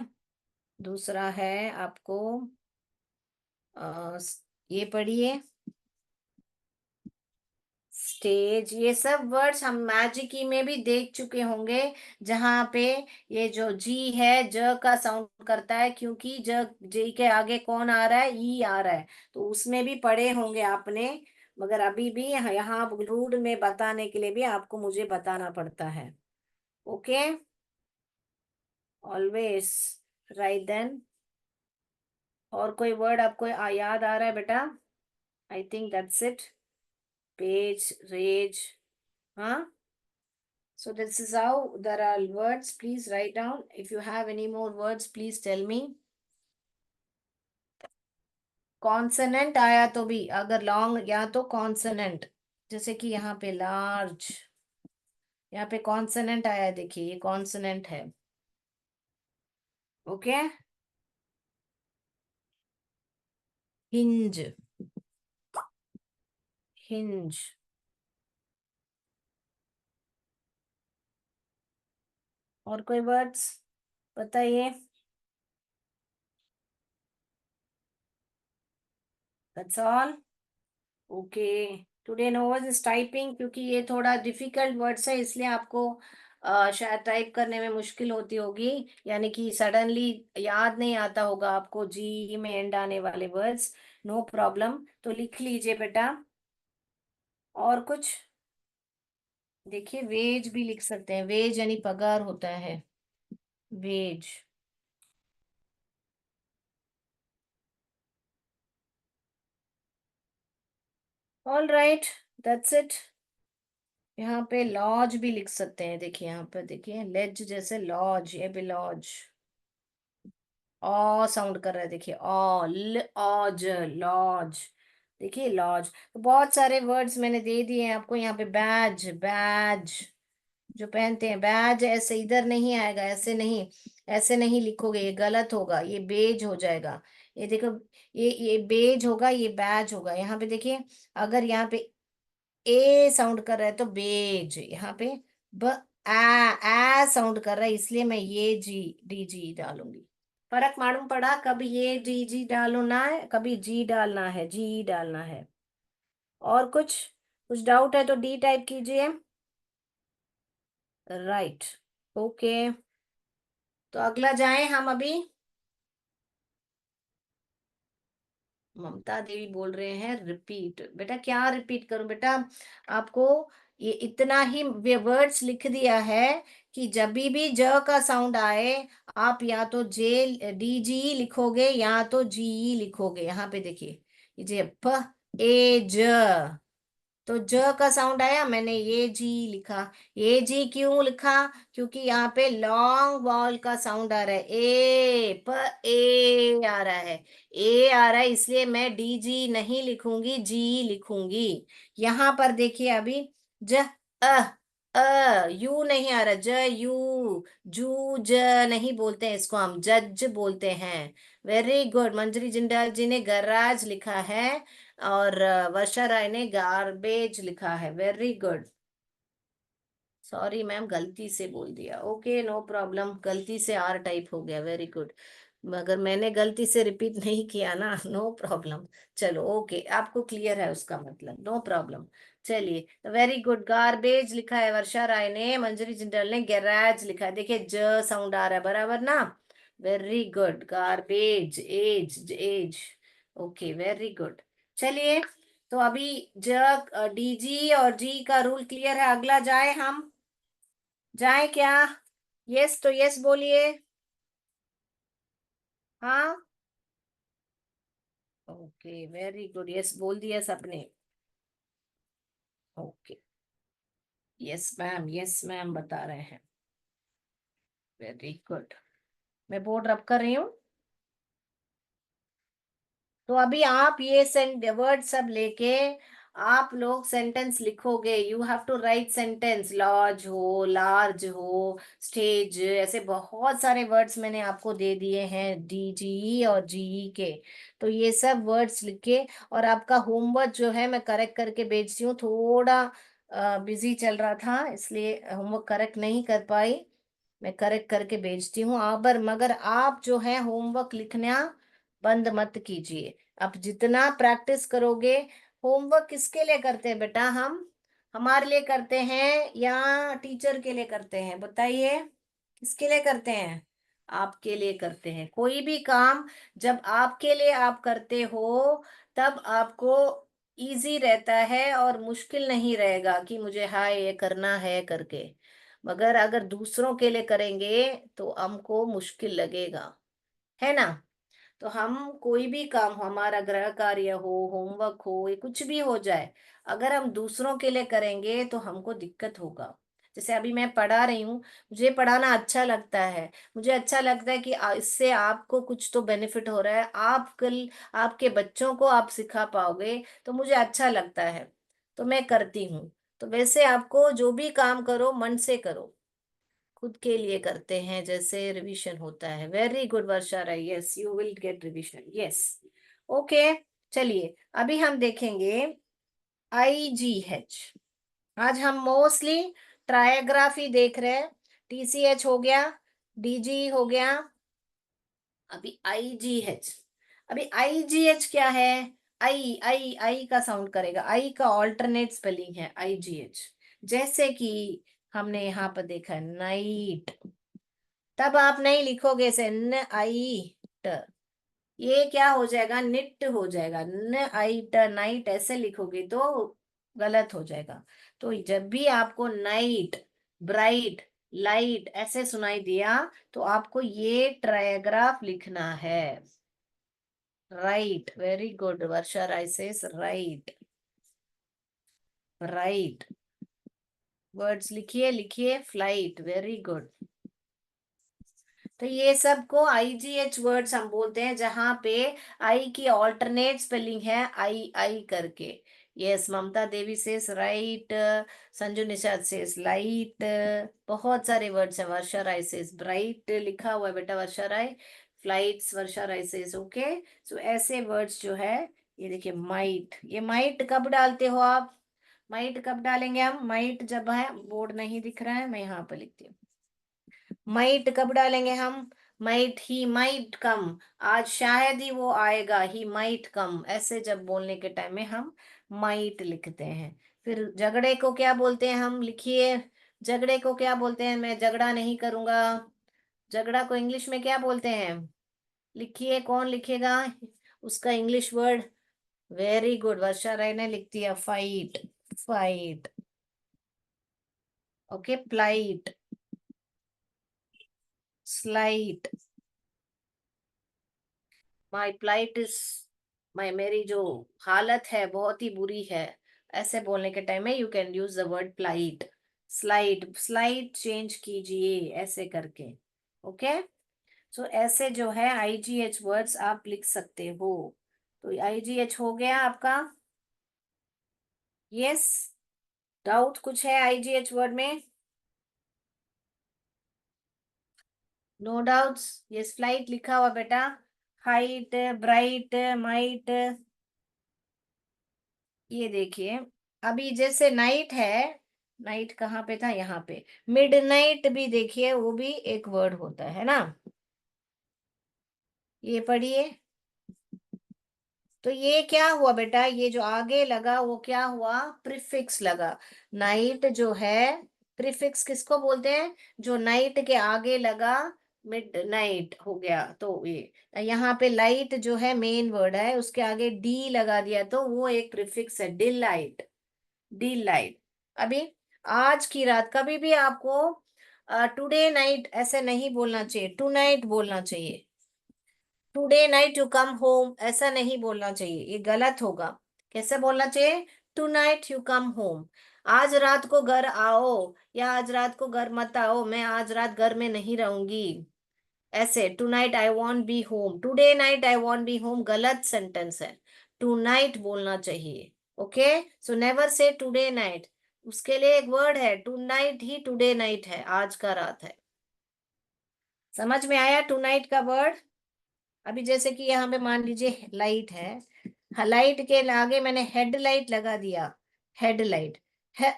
दूसरा है आपको ये पढ़िए, स्टेज। ये सब वर्ड्स हम मैजिकी में भी देख चुके होंगे, जहां पे ये जो जी है ज का साउंड करता है, क्योंकि ज, जी के आगे कौन आ रहा है, ई आ रहा है। तो उसमें भी पढ़े होंगे आपने, मगर अभी भी यहाँ रूड में बताने के लिए भी आपको मुझे बताना पड़ता है। Okay, always, right then. और कोई वर्ड आपको याद आ रहा है बेटा? I think that's it. Page, rage, हाँ। So this is how there are words. Please write down. If you have any more words, please tell me. Consonant आया तो भी, अगर लॉन्ग या तो कॉन्सोनेंट, जैसे कि यहाँ पे लार्ज, यहाँ पे कॉन्सोनेंट आया है, देखिए ये कॉन्सोनेंट है। Okay, hinge, hinge. और कोई वर्ड्स बताइए? That's all. Okay, today no one is typing, क्योंकि ये थोड़ा डिफिकल्ट वर्ड्स है इसलिए आपको शायद टाइप करने में मुश्किल होती होगी, यानी कि सडनली याद नहीं आता होगा आपको जी में एंड आने वाले वर्ड्स। नो प्रॉब्लम, तो लिख लीजिए बेटा। और कुछ देखिए, वेज भी लिख सकते हैं, वेज यानी पगार होता है, wage. All right, that's it. यहाँ पे लॉज भी लिख सकते हैं, देखिए यहाँ पे देखिए, लेज जैसे लॉज, ये भी लॉज। ओ साउंड कर रहा है, देखिए ओ, ऑज, लॉज। देखिए लॉज। तो बहुत सारे वर्ड्स मैंने दे दिए हैं आपको। यहाँ पे बैज, बैज जो पहनते हैं, बैज ऐसे इधर नहीं आएगा, ऐसे नहीं, ऐसे नहीं लिखोगे, ये गलत होगा, ये बेज हो जाएगा। ये देखो, ये बेज होगा, ये बैज होगा। यहाँ पे देखिए, अगर यहाँ पे ए साउंड कर रहा है तो बेज, यहाँ पे ब आ साउंड कर रहा है, इसलिए मैं ये जी डी जी डालूंगी। फर्क मालूम पड़ा, कभी ये डी जी डालना है, कभी जी डालना है, जी डालना है। और कुछ कुछ डाउट है तो डी टाइप कीजिए। राइट। ओके, तो अगला जाएं हम अभी। ममता देवी बोल रहे हैं रिपीट। बेटा क्या रिपीट करूं बेटा, आपको ये इतना ही वर्ड्स लिख दिया है कि जब भी ज का साउंड आए, आप या तो जे डी जी लिखोगे या तो जी लिखोगे। यहाँ पे देखिए, ये जे प ए ज, तो ज का साउंड आया, मैंने ये जी लिखा। ये जी क्यों लिखा? क्योंकि यहाँ पे लॉन्ग वॉल का साउंड आ रहा है, ए आ रहा है, ए आ रहा है, इसलिए मैं डी जी नहीं लिखूंगी, जी लिखूंगी। यहाँ पर देखिए अभी, ज अ यू नहीं आ रहा, ज यू, जू ज नहीं बोलते हैं इसको, हम जज बोलते हैं। वेरी गुड, मंजरी जिंदाल जी ने गराज लिखा है, और वर्षा राय ने गार्बेज लिखा है। Very good. सॉरी मैम, गलती से बोल दिया। ओके, नो प्रॉब्लम, गलती से आर टाइप हो गया। वेरी गुड, मगर मैंने गलती से रिपीट नहीं किया ना, नो प्रॉब्लम। चलो ओके, आपको क्लियर है उसका मतलब, नो प्रॉब्लम। चलिए, वेरी गुड, गार्बेज लिखा है वर्षा राय ने, मंजरी जिंदल ने गैराज लिखा है। देखिए ज साउंड आ रहा है बराबर ना। Very good, garbage, edge edge. Okay, very good. चलिए, तो अभी ज डीजी और जी का रूल क्लियर है। अगला जाए हम, जाए क्या? यस तो यस बोलिए। हाँ, ओके, वेरी गुड, यस बोल दिया सबने। Okay, yes ma'am, yes ma'am बता रहे हैं। वेरी गुड, मैं बोर्ड रब कर रही हूँ। तो अभी आप ये वर्ड सब लेके आप लोग सेंटेंस लिखोगे। You have to write sentence, lodge हो, लार्ज हो, स्टेज, ऐसे बहुत सारे वर्ड्स मैंने आपको दे दिए हैं, डी जी और जी के। तो ये सब वर्ड्स लिख के, और आपका होमवर्क जो है मैं करेक्ट करके भेजती हूँ। थोड़ा बिजी चल रहा था, इसलिए होमवर्क करेक्ट नहीं कर पाई। मैं करेक्ट करके भेजती हूँ। पर मगर आप जो है होमवर्क लिखना बंद मत कीजिए। आप जितना प्रैक्टिस करोगे, होमवर्क किसके लिए करते हैं बेटा हम? हमारे लिए करते हैं या टीचर के लिए करते हैं? बताइए, किसके लिए करते हैं? आपके लिए करते हैं। कोई भी काम जब आपके लिए आप करते हो, तब आपको इजी रहता है और मुश्किल नहीं रहेगा कि मुझे हाँ ये करना है करके। मगर अगर दूसरों के लिए करेंगे तो हमको मुश्किल लगेगा, है ना? तो हम कोई भी काम हो, हमारा गृह कार्य हो, होमवर्क हो, ये कुछ भी हो जाए, अगर हम दूसरों के लिए करेंगे तो हमको दिक्कत होगा। जैसे अभी मैं पढ़ा रही हूँ, मुझे पढ़ाना अच्छा लगता है। मुझे अच्छा लगता है कि इससे आपको कुछ तो बेनिफिट हो रहा है, आप कल आपके बच्चों को आप सिखा पाओगे, तो मुझे अच्छा लगता है, तो मैं करती हूँ। तो वैसे आपको जो भी काम करो मन से करो, खुद के लिए करते हैं, जैसे रिवीजन होता है। Very good Varsha Rai, yes you will get revision, yes. Okay, चलिए अभी हम देखेंगे IGH। आज हम मोस्टली ट्रायग्राफी देख रहे हैं। TCH हो गया, DG हो गया, अभी IGH। अभी IGH क्या है? आई का साउंड करेगा, आई का ऑल्टरनेट स्पेलिंग है IGH। जैसे कि हमने यहाँ पर देखा है नाइट, तब आप नहीं लिखोगे ऐसे न आई ट, ये क्या हो जाएगा, निट हो जाएगा। न आई ट, नाइट ऐसे लिखोगे तो गलत हो जाएगा। तो जब भी आपको नाइट, ब्राइट, लाइट ऐसे सुनाई दिया, तो आपको ये ट्रायग्राफ लिखना है। राइट, वेरी गुड, वर्षा राय सेस राइट। राइट, वर्ड्स लिखिए लिखिए, फ्लाइट, वेरी गुड। तो ये सब को IGH वर्ड्स हम बोलते हैं, जहां पे आई की ऑल्टरनेट स्पेलिंग है आई करके। Yes, Mamta Devi says right, Sanju Nishad says light. बहुत सारे वर्ड्स हैं। वर्षा राय सेस ब्राइट लिखा हुआ है बेटा, वर्षा राय। फ्लाइट्स, वर्षा राय सेस ओके। सो ऐसे वर्ड्स जो है, ये देखिए माइट, ये माइट कब डालते हो आप? माइट कब डालेंगे हम? माइट जब है, बोर्ड नहीं दिख रहा है, मैं यहाँ पर लिखती हूँ। माइट कब डालेंगे हम? माइट, ही माइट कम, आज शायद ही वो आएगा, ही माइट कम, ऐसे जब बोलने के टाइम में हम माइट लिखते हैं। फिर झगड़े को क्या बोलते हैं हम? लिखिए, झगड़े को क्या बोलते हैं? मैं झगड़ा नहीं करूंगा। झगड़ा को इंग्लिश में क्या बोलते हैं? लिखिए, कौन लिखेगा उसका English word? Very good, Varsha Rai ने लिख दिया, fight. Fight. Okay, plight, slight. My plight is, मेरी जो हालत है बहुत ही बुरी है, ऐसे बोलने के टाइम में you can use the word plight. Slide, slide change कीजिए, ऐसे करके। ओके। सो ऐसे जो है आईजीएच वर्ड्स आप लिख सकते हो। तो आईजीएच हो गया आपका? यस। डाउट कुछ है आईजीएच वर्ड में? No doubts. यस, फ्लाइट लिखा हुआ बेटा। Height, bright, might. ये देखिए, अभी जैसे नाइट है, नाइट कहाँ पे था? यहाँ पे। मिडनाइट भी देखिए, वो भी एक वर्ड होता है ना। ये पढ़िए। तो ये क्या हुआ बेटा? ये जो आगे लगा वो क्या हुआ? प्रीफिक्स लगा। नाइट जो है, प्रीफिक्स किसको बोलते हैं? जो नाइट के आगे लगा, मिड नाइट हो गया तो ये। यहाँ पे लाइट जो है मेन वर्ड है, उसके आगे डी लगा दिया तो वो एक प्रीफिक्स है, डिलाइट। डिलाइट। अभी आज की रात, कभी भी आपको टुडे नाइट ऐसे नहीं बोलना चाहिए, टू नाइट बोलना चाहिए। Today night you come home ऐसा नहीं बोलना चाहिए, ये गलत होगा। कैसे बोलना चाहिए? Tonight you come home. आज रात को घर आओ, या आज रात को घर मत आओ, मैं आज रात घर में नहीं रहूंगी। ऐसे, tonight I won't be home, today night I won't be home, गलत सेंटेंस है। टू नाइट बोलना चाहिए। Okay. So never say today night. उसके लिए एक वर्ड है, टू नाइट ही टुडे नाइट है, आज का रात है। समझ में आया टू नाइट का वर्ड? अभी जैसे कि यहाँ पे मान लीजिए लाइट है, लाइट के आगे मैंने हेडलाइट लगा दिया। हेडलाइट है,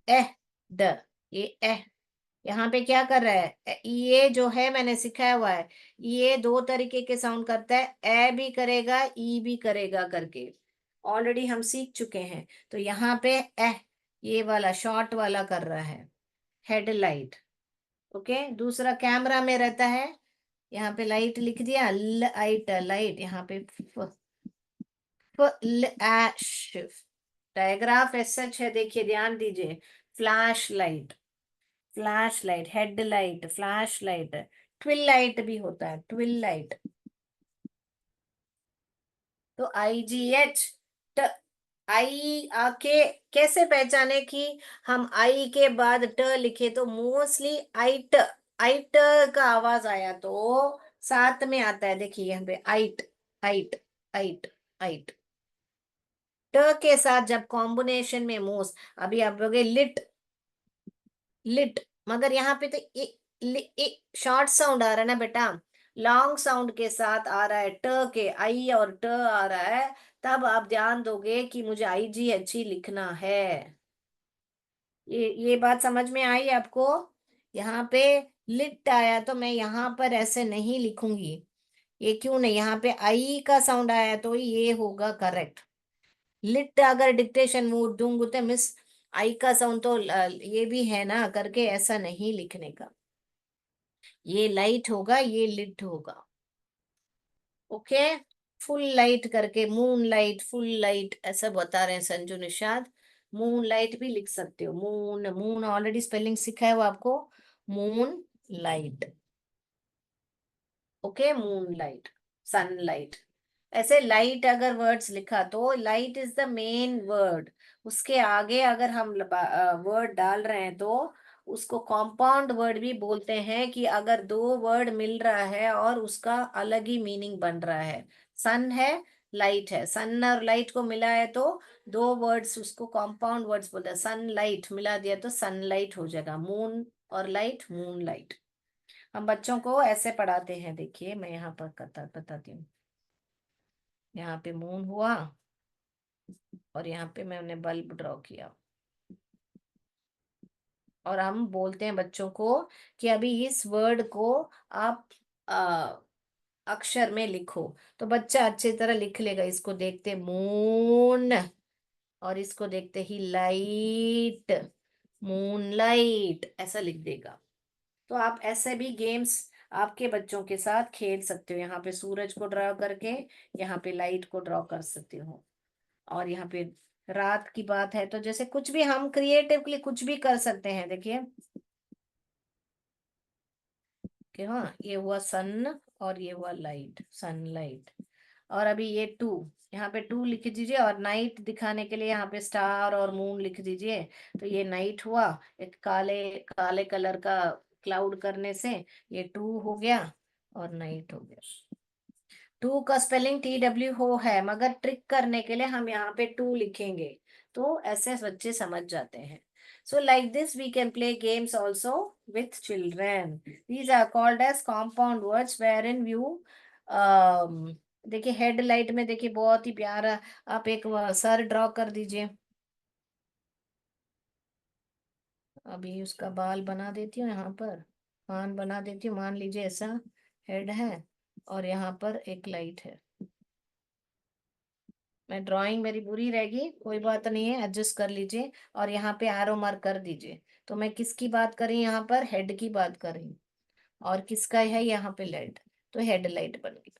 एह, ड, ये एह। यहाँ पे क्या कर रहा है? ये जो है मैंने सिखाया हुआ है, ये दो तरीके के साउंड करता है, ए भी करेगा, ई भी करेगा करके। ऑलरेडी हम सीख चुके हैं। तो यहाँ पे एह, ये वाला शॉर्ट वाला कर रहा है, हेडलाइट। ओके। दूसरा कैमरा में रहता है, यहाँ पे लाइट लिख दिया, लाइट, लाइट यहाँ पे फ्लैश। डायग्राफ ऐसा है, देखिए ध्यान दीजिए। Flash light, flash light, headlight, flash light. Twill light भी होता है, ट्विल लाइट। तो आईजीएच, ट, आई आके कैसे पहचाने कि हम आई के बाद ट लिखे? तो मोस्टली आइट, आइट का आवाज आया तो साथ में आता है, देखिए यहाँ पे आइट, आइट, आइट, आइट। ट के साथ जब कॉम्बिनेशन में मोस्ट, अभी आप बोलोगे लिट, लिट, मगर यहाँ पे तो शॉर्ट साउंड आ रहा है ना बेटा, लॉन्ग साउंड के साथ आ रहा है, ट के, आई और ट आ रहा है। तब आप ध्यान दोगे कि मुझे आई जी अच्छी लिखना है। ये बात समझ में आई आपको? यहाँ पे लिट आया तो मैं यहाँ पर ऐसे नहीं लिखूंगी। ये क्यों नहीं? यहाँ पे आई का साउंड आया तो ये होगा करेक्ट। लिट अगर डिक्टेशन मूड दूंगी तो मिस, आई का साउंड तो ये भी है ना करके, ऐसा नहीं लिखने का। ये लाइट होगा, ये लिट होगा। ओके। फुल लाइट करके, मून लाइट, फुल लाइट ऐसा बता रहे हैं संजू निषाद। मून लाइट भी लिख सकते हो, मून, मून ऑलरेडी स्पेलिंग सिखाया हुआ आपको, moon light. Okay, moon light, sunlight. ऐसे लाइट अगर वर्ड्स लिखा तो light is the main word, उसके आगे अगर हम वर्ड डाल रहे हैं तो उसको कंपाउंड वर्ड भी बोलते हैं, कि अगर दो वर्ड मिल रहा है और उसका अलग ही मीनिंग बन रहा है। सन है, लाइट है, सन और लाइट को मिला है तो दो वर्ड्स, उसको कंपाउंड वर्ड्स बोलते हैं। सन लाइट मिला दिया तो सनलाइट हो जाएगा, मून और लाइट, मून लाइट। हम बच्चों को ऐसे पढ़ाते हैं, देखिए मैं यहाँ पर बताती हूँ। यहाँ पे मून हुआ और यहाँ पे मैंने बल्ब ड्रॉ किया। और हम बोलते हैं बच्चों को कि अभी इस वर्ड को आप अक्षर में लिखो। तो बच्चा अच्छी तरह लिख लेगा, इसको देखते मून और इसको देखते ही लाइट, मूनलाइट ऐसा लिख देगा। तो आप ऐसे भी गेम्स आपके बच्चों के साथ खेल सकते हो। यहाँ पे सूरज को ड्रॉ करके यहाँ पे लाइट को ड्रॉ कर सकते हो। और यहाँ पे रात की बात है तो जैसे कुछ भी हम क्रिएटिवली कुछ भी कर सकते हैं। देखिए कि हाँ, ये हुआ सन और ये हुआ लाइट, सनलाइट। और अभी ये टू, यहाँ पे टू लिख दीजिए और नाइट दिखाने के लिए यहाँ पे स्टार और मून लिख दीजिए। तो ये नाइट हुआ, एक काले काले कलर का क्लाउड करने से ये टू हो गया और नाइट हो गया। टू का स्पेलिंग TW हो है, मगर ट्रिक करने के लिए हम यहाँ पे टू लिखेंगे, तो ऐसे बच्चे समझ जाते हैं। So like this we can play games also with children. These are called as compound words where in view. देखिए हेडलाइट में देखिए बहुत ही प्यारा, आप एक सर ड्रॉ कर दीजिए। अभी उसका बाल बना देती हूँ, यहाँ पर कान बना देती हूँ, मान लीजिए ऐसा हेड है और यहाँ पर एक लाइट है। मैं ड्राइंग मेरी बुरी रहेगी, कोई बात नहीं है, एडजस्ट कर लीजिए। और यहाँ पे एरो मार्क कर दीजिए। तो मैं किसकी बात कर रही हूँ, यहाँ पर हेड की बात कर रही हूँ। और किसका है यहाँ पे लाइट, तो हेडलाइट बन गई।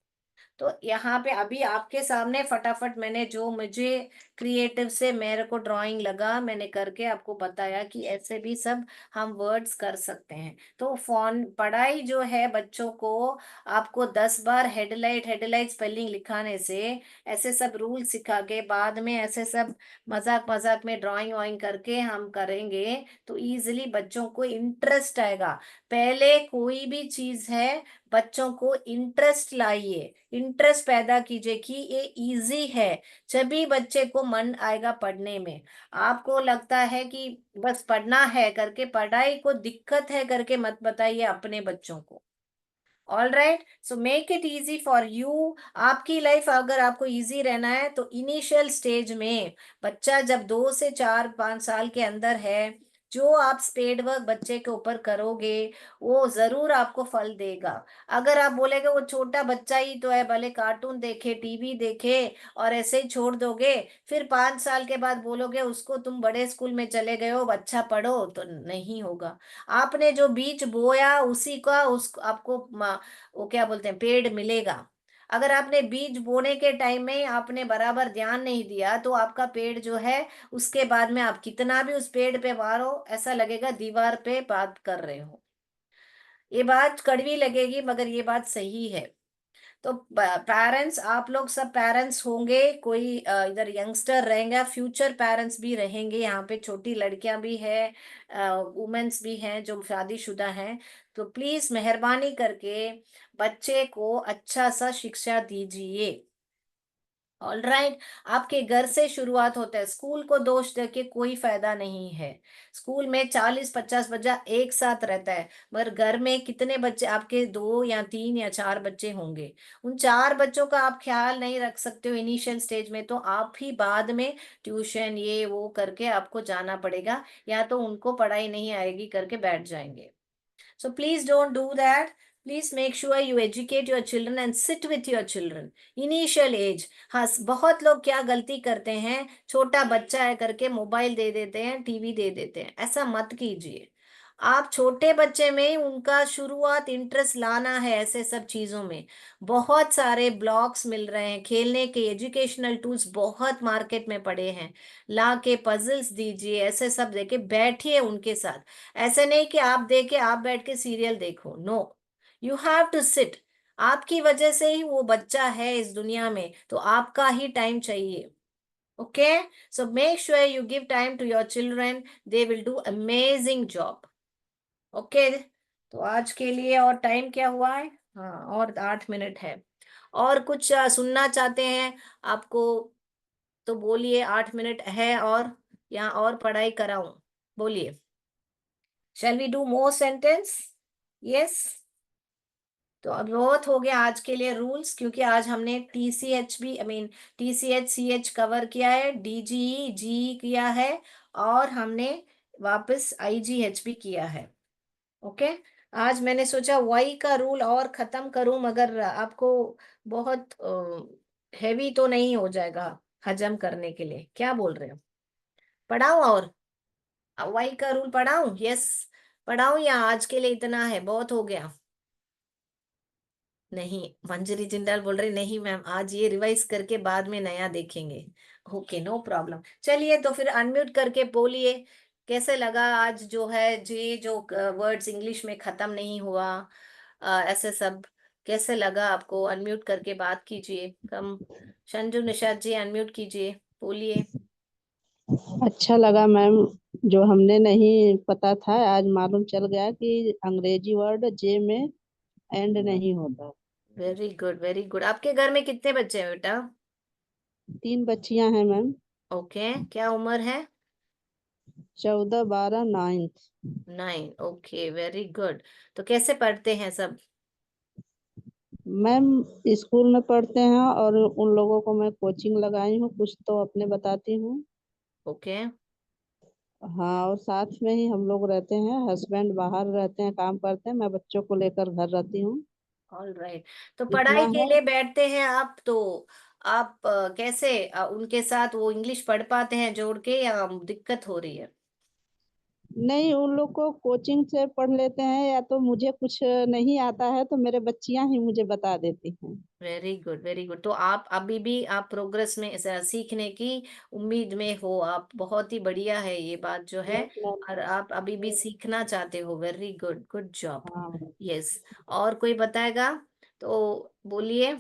तो यहाँ पे अभी आपके सामने फटाफट मैंने जो मुझे क्रिएटिव से मेरे को ड्राइंग लगा, मैंने करके आपको बताया कि ऐसे भी सब हम वर्ड्स कर सकते हैं। तो फोन पढ़ाई जो है बच्चों को, आपको 10 बार हेडलाइट हेडलाइट स्पेलिंग लिखाने से, ऐसे सब रूल सिखा के बाद में ऐसे सब मजाक मजाक में ड्राइंग वाइंग करके हम करेंगे तो इजीली बच्चों को इंटरेस्ट आएगा। पहले कोई भी चीज है, बच्चों को इंटरेस्ट लाइए, इंटरेस्ट पैदा कीजिए कि ये इजी है, जभी बच्चे को मन आएगा पढ़ने में। आपको लगता है कि बस पढ़ना है करके, पढ़ाई को दिक्कत है करके मत बताइए अपने बच्चों को। All right, so make it easy for you. आपकी लाइफ अगर आपको इजी रहना है तो इनिशियल स्टेज में, बच्चा जब 2 से 4 5 साल के अंदर है, जो आप स्पेड वर्क बच्चे के ऊपर करोगे वो जरूर आपको फल देगा। अगर आप बोलेगे वो छोटा बच्चा ही तो है, भले कार्टून देखे टीवी देखे और ऐसे ही छोड़ दोगे, फिर 5 साल के बाद बोलोगे उसको तुम बड़े स्कूल में चले गए हो, अच्छा पढ़ो, तो नहीं होगा। आपने जो बीज बोया उसी का उस आपको वो क्या बोलते हैं पेड़ मिलेगा। अगर आपने बीज बोने के टाइम में आपने बराबर ध्यान नहीं दिया तो आपका पेड़ जो है, उसके बाद में आप कितना भी उस पेड़ पे मारो ऐसा लगेगा दीवार पे बात कर रहे हो। ये बात कड़वी लगेगी मगर ये बात सही है। तो पेरेंट्स, आप लोग सब पेरेंट्स होंगे, कोई इधर यंगस्टर रहेंगे, फ्यूचर पेरेंट्स भी रहेंगे, यहाँ पे छोटी लड़कियां भी है, वुमेन्स भी हैं जो शादीशुदा हैं। तो प्लीज मेहरबानी करके बच्चे को अच्छा सा शिक्षा दीजिए। ऑल राइट, आपके घर से शुरुआत होता है, स्कूल को दोष दे के कोई फायदा नहीं है। स्कूल में 40 50 बच्चा एक साथ रहता है, मगर घर में कितने बच्चे, आपके 2 या 3 या 4 बच्चे होंगे। उन 4 बच्चों का आप ख्याल नहीं रख सकते हो इनिशियल स्टेज में, तो आप ही बाद में ट्यूशन ये वो करके आपको जाना पड़ेगा, या तो उनको पढ़ाई नहीं आएगी करके बैठ जाएंगे। So please don't do that. Please make sure you educate your children and sit with your children. Initial age. हाँ, बहुत लोग क्या गलती करते हैं, छोटा बच्चा है करके मोबाइल दे देते हैं, टीवी दे देते हैं, ऐसा मत कीजिए। आप छोटे बच्चे में उनका शुरुआत इंटरेस्ट लाना है ऐसे सब चीजों में। बहुत सारे ब्लॉक्स मिल रहे हैं, खेलने के एजुकेशनल टूल्स बहुत मार्केट में पड़े हैं, ला के पजल्स दीजिए, ऐसे सब देके बैठिए उनके साथ। ऐसे नहीं कि आप देखे आप बैठ के सीरियल देखो, no, you have to sit. आपकी वजह से ही वो बच्चा है इस दुनिया में, तो आपका ही टाइम चाहिए। Okay, so make sure you give time to your children, they will do amazing job. Okay, तो आज के लिए और टाइम क्या हुआ है, हाँ और 8 मिनट है। और कुछ सुनना चाहते हैं आपको तो बोलिए, 8 मिनट है और यहाँ और पढ़ाई कराऊं, बोलिए। Shall we do more sentence? Yes. तो अब बहुत हो गया आज के लिए रूल्स, क्योंकि आज हमने TCH भी, I mean TCH CH cover किया है, DGE जी किया है, और हमने वापस IGHB किया है। ओके। आज मैंने सोचा वाई का रूल और खत्म करूं, मगर आपको बहुत हैवी तो नहीं हो जाएगा हजम करने के लिए, क्या बोल रहे हो? पढ़ाऊं और वाई का रूल पढ़ाऊं? यस, पढ़ाऊं या आज के लिए इतना है, बहुत हो गया? नहीं, मंजरी जिंदाल बोल रही नहीं मैम, आज ये रिवाइज करके बाद में नया देखेंगे। Okay, no problem. चलिए तो फिर अनम्यूट करके बोलिए, कैसे लगा आज जो है जी, जो वर्ड्स इंग्लिश में खत्म नहीं हुआ, ऐसे सब कैसे लगा आपको? अनम्यूट करके बात कीजिए। कम संजू निषाद जी, अनम्यूट कीजिए, बोलिए। अच्छा लगा मैम। जो हमने नहीं पता था आज मालूम चल गया कि अंग्रेजी वर्ड जे में एंड नहीं होता। Very good, very good. आपके घर में कितने बच्चे हैं बेटा? 3 बच्चियां हैं मैम। ओके, क्या उम्र है? 14, 12, 9th। 9। Okay, very good. तो कैसे पढ़ते हैं सब? मैम स्कूल में पढ़ते हैं और उन लोगों को मैं कोचिंग लगाई हूँ, कुछ तो अपने बताती हूँ। ओके। हाँ, और साथ में ही हम लोग रहते हैं। हस्बैंड बाहर रहते हैं, काम करते हैं, मैं बच्चों को लेकर घर रहती हूँ। All right. तो इतना पढ़ाई के है। लिए बैठते हैं आप तो आप कैसे उनके साथ वो इंग्लिश पढ़ पाते हैं जोड़ के, या दिक्कत हो रही है? नहीं, उन लोग को कोचिंग से पढ़ लेते हैं, या तो मुझे कुछ नहीं आता है तो मेरे बच्चियां ही मुझे बता देती हैं। Very good, very good. तो आप अभी भी आप प्रोग्रेस में सीखने की उम्मीद में हो आप, बहुत ही बढ़िया है ये बात जो है। Yes ma'am. और आप अभी भी सीखना चाहते हो, वेरी गुड, गुड जॉब। हाँ। यस। और कोई बताएगा तो बोलिए।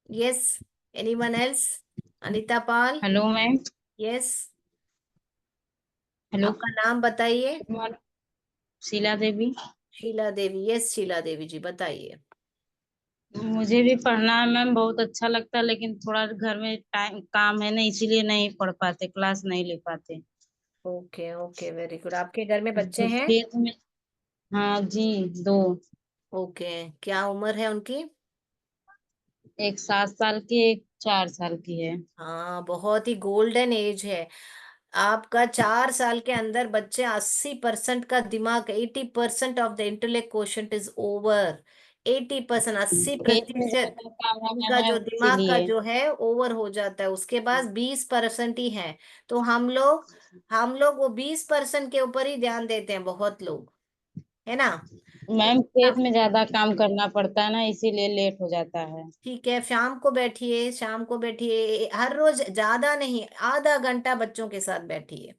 Yes, anyone else? Anita Pal? Hello ma'am. Yes. Hello. आपका नाम बताइए। Good morning. Sheela Devi. Sheela Devi, yes Sheela Devi ji बताइए। मुझे भी पढ़ना है मैम, बहुत अच्छा लगता है, लेकिन थोड़ा घर में टाइम काम है ना, इसीलिए नहीं पढ़ पाते, क्लास नहीं ले पाते। Okay, okay, very good. आपके घर में बच्चे तो हैं? खेत में। हाँ जी, 2। ओके, क्या उम्र है उनकी? एक 7 साल की, एक 4 साल की है। हाँ, बहुत ही गोल्डन एज है आपका। 4 साल के अंदर बच्चे 80% का दिमाग, 80% of the intellect quotient is over. 80%, अस्सी खेत में प्रतिशत ज्यादा काम है ना उनका जो मैम, दिमाग का इसीलिए। जो है ओवर हो जाता है, उसके बाद 20% ही है। तो हम लोग वो 20% के ऊपर ही ध्यान देते हैं, बहुत लोग, है ना? तो मैम खेत में ज्यादा काम करना पड़ता है ना, इसीलिए लेट हो जाता है। ठीक है, शाम को बैठिए, शाम को बैठिए, हर रोज, ज्यादा नहीं, आधा घंटा बच्चों के साथ बैठिए।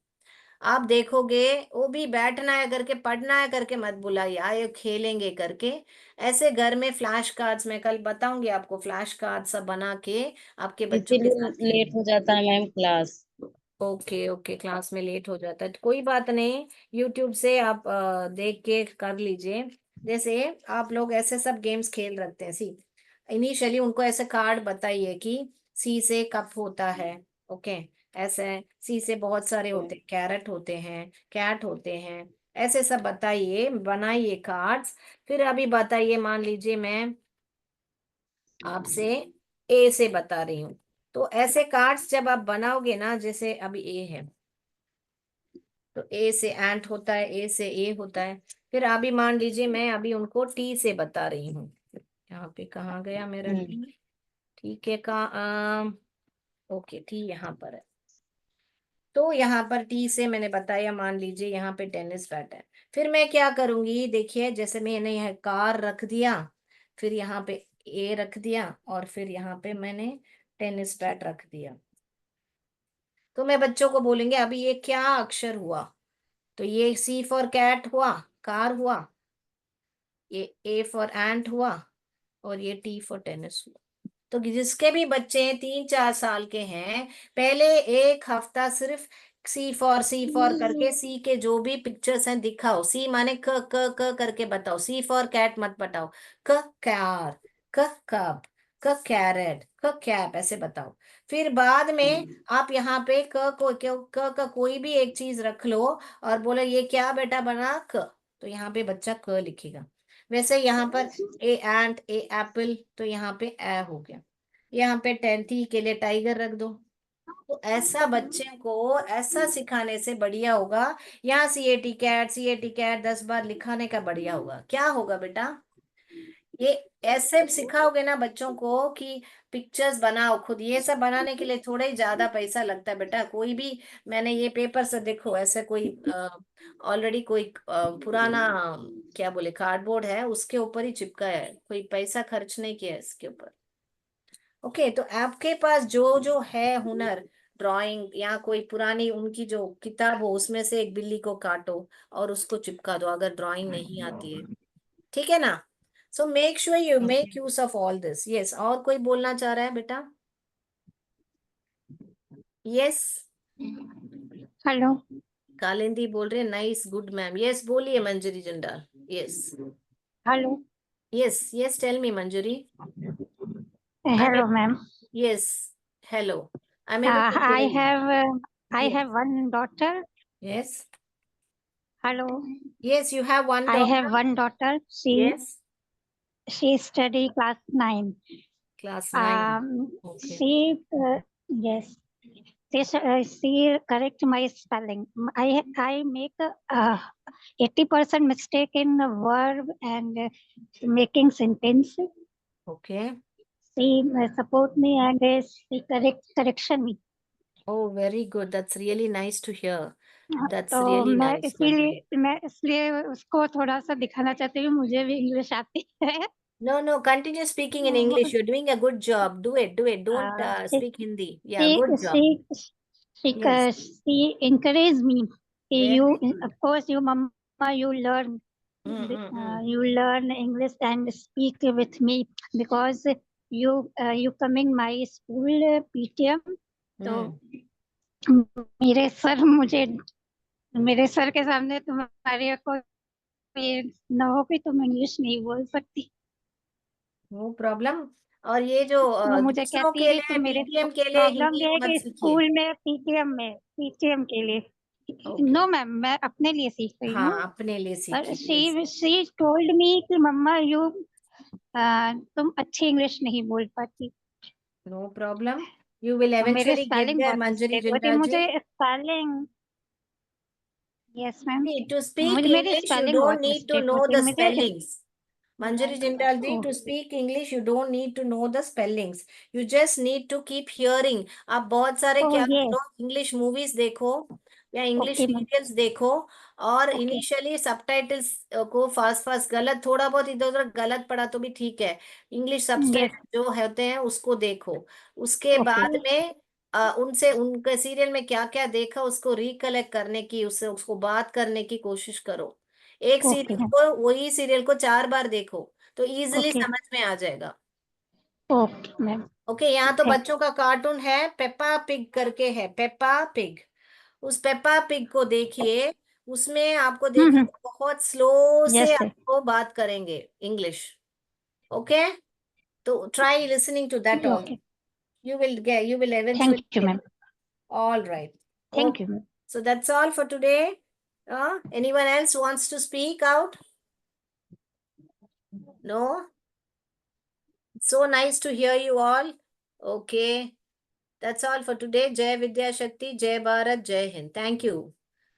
आप देखोगे वो भी बैठना है करके, पढ़ना है करके मत बुलाइए, आए खेलेंगे करके। ऐसे घर में फ्लैश कार्ड्स, मैं कल बताऊंगी आपको, फ्लैश कार्ड सब बना के आपके बच्चों के इसीलिए साथ खेल। लेट हो जाता है ma'am class. Okay, okay, class में लेट हो जाता है तो कोई बात नहीं, यूट्यूब से आप देख के कर लीजिए। जैसे आप लोग ऐसे सब गेम्स खेल रखते हैं, सी इनिशियली उनको ऐसे कार्ड बताइए कि सी से कप होता है। ओके, ऐसे सी से बहुत सारे होते हैं, कैरेट होते हैं, कैट होते हैं, ऐसे सब बताइए, बनाइए कार्ड्स। फिर अभी बताइए, मान लीजिए मैं आपसे ए से बता रही हूँ, तो ऐसे कार्ड्स जब आप बनाओगे ना, जैसे अभी ए है, तो ए से एंट होता है, ए से ए होता है। फिर अभी मान लीजिए मैं अभी उनको टी से बता रही हूँ। यहाँ पे कहाँ गया मेरा हम्म। टी? ठीक है, कहाँ? ओके, टी यहाँ पर है। तो यहाँ पर टी से मैंने बताया, मान लीजिए यहाँ पे टेनिस बैट है। फिर मैं क्या करूंगी, देखिए, जैसे मैंने यहाँ कार रख दिया, फिर यहाँ पे ए रख दिया, और फिर यहाँ पे मैंने टेनिस बैट रख दिया। तो मैं बच्चों को बोलेंगे अभी ये क्या अक्षर हुआ? तो ये सी फॉर कैट हुआ, कार हुआ, ये ए फॉर एंट हुआ, और ये टी फॉर टेनिस हुआ। तो जिसके भी बच्चे 3-4 साल के हैं, पहले एक हफ्ता सिर्फ सी फॉर करके, सी के जो भी पिक्चर्स हैं दिखाओ, सी माने क करके बताओ, सी फॉर कैट मत बताओ। क कार, क कप, क कैरेट, क कैप, ऐसे बताओ। फिर बाद में आप यहाँ पे क का कोई भी एक चीज रख लो, और बोलो ये क्या बेटा बना, क। तो यहाँ पे बच्चा क लिखेगा। वैसे यहाँ पर ए एंट, ए एप्पल, तो यहाँ पे ए हो गया। यहाँ पे 10th के लिए टाइगर रख दो। तो ऐसा बच्चे को ऐसा सिखाने से बढ़िया होगा, यहाँ CAT 10 बार लिखाने का बढ़िया होगा। क्या होगा बेटा, ये ऐसे सिखाओगे ना बच्चों को कि पिक्चर्स बनाओ खुद। ये सब बनाने के लिए थोड़ा ही ज्यादा पैसा लगता है बेटा। कोई भी, मैंने ये पेपर से देखो, ऐसे कोई ऑलरेडी कोई पुराना क्या बोले कार्डबोर्ड है, उसके ऊपर ही चिपका है, कोई पैसा खर्च नहीं किया है इसके ऊपर। ओके, तो आपके पास जो जो है हुनर, ड्राइंग या कोई पुरानी उनकी जो किताब हो, उसमें से एक बिल्ली को काटो और उसको चिपका दो, अगर ड्राइंग नहीं आती है। ठीक है ना? सो make sure you okay. Make use of all this. Yes, और कोई बोलना चाह रहा है बेटा? Yes, hello. कालिंदी बोल रहे हैं, नाइस गुड मैम। यस, बोलिए Manjari Jindal. Yes, hello. Yes, yes, tell me Manjari. I hello am, ma'am. Yes, hello, I am able to I hear you. have I yes, have one daughter. Yes, Hello. Yes, you have one I have daughter. one daughter. She yes, she study class 9. Class 9। Okay, She yes. She correct my spelling. I make 80% mistake in the verb and making sentence. Okay, She support me and she correction me. oh very good, that's really nice to hear, that's तो really nice मंजरी। मैं इसलिए उसको थोड़ा सा दिखाना चाहती हूँ मुझे भी इंग्लिश आती है। No, no, continue speaking in English. You're doing a good job. Do it, do it. Don't she speak Hindi. Yeah, she good job. she Yes, she encourage me. very You good. of course you mama you learn Mm. you learn English and speak with me because you coming my school PTM. तो मेरे sir के सामने तुम्हारे को ये न हो कि तुम इंग्लिश नहीं बोल सकती। No problem. और ये जो वो मुझे दूसरों कहती है के कि लिए, तुम मेरे पीटीएम के लिए प्रॉब्लम हिंदी ये है मत कि सीखिए। स्कूल में पीटीएम के लिए ओके, नो मैम मैं अपने लिए सीख रही हाँ, हूँ। अपने लिए पर सीखिए। Yes. शी टोल्ड मी कि मम्मा तुम अच्छी इंग्लिश नहीं बोल पाती। No problem. You will और मेरे eventually get स्पेलिंग there, बहुत Manjari मिस्टेक होती है Jindal मुझे ji. Spelling. Yes ma'am. See, to speak मुझे मेरी English, you स्पेलिंग don't बहुत need to मिस्टेक know होती है the मुझे। spellings. Manjari Jindal ji, to speak English, you don't need to know the spellings. You just need to keep hearing. आप बहुत सारे ओह क्या यस। करो, इंग्लिश मूवीज देखो या इंग्लिश ओके मैम। सीरियल्स देखो, और ओके। इनिशियली सबटाइटल्स को फास्ट फास्ट, गलत थोड़ा बहुत इधर उधर गलत पड़ा तो भी ठीक है, इंग्लिश यस। सबटाइटल जो होते हैं उसको देखो। उसके ओके। बाद में उनसे उनके सीरियल में क्या क्या देखा उसको रिकलेक्ट करने की, उससे उसको बात करने की कोशिश करो। एक ओके सीरियल मैम। को, वही सीरियल को 4 बार देखो तो इजीली ओके। समझ में आ जाएगा। Okay ma'am. ओके, यहाँ तो थैंक बच्चों का कार्टून है, पेप्पा पिग करके है, पेप्पा पिग। उस पेप्पा पिग को देखिए, उसमें आपको देखिए यू। बहुत स्लो से यस सर। आपको बात करेंगे इंग्लिश। ओके, तो try listening to that all, okay. you will thank eventually you get ma'am. it. All right. Thank Okay, you ma'am. so that's all for today. Anyone else wants to speak out? No? So nice to hear you all. Okay, that's all for today. Jai Vidya Shakti, Jai Bharat, Jai Hind. Thank you.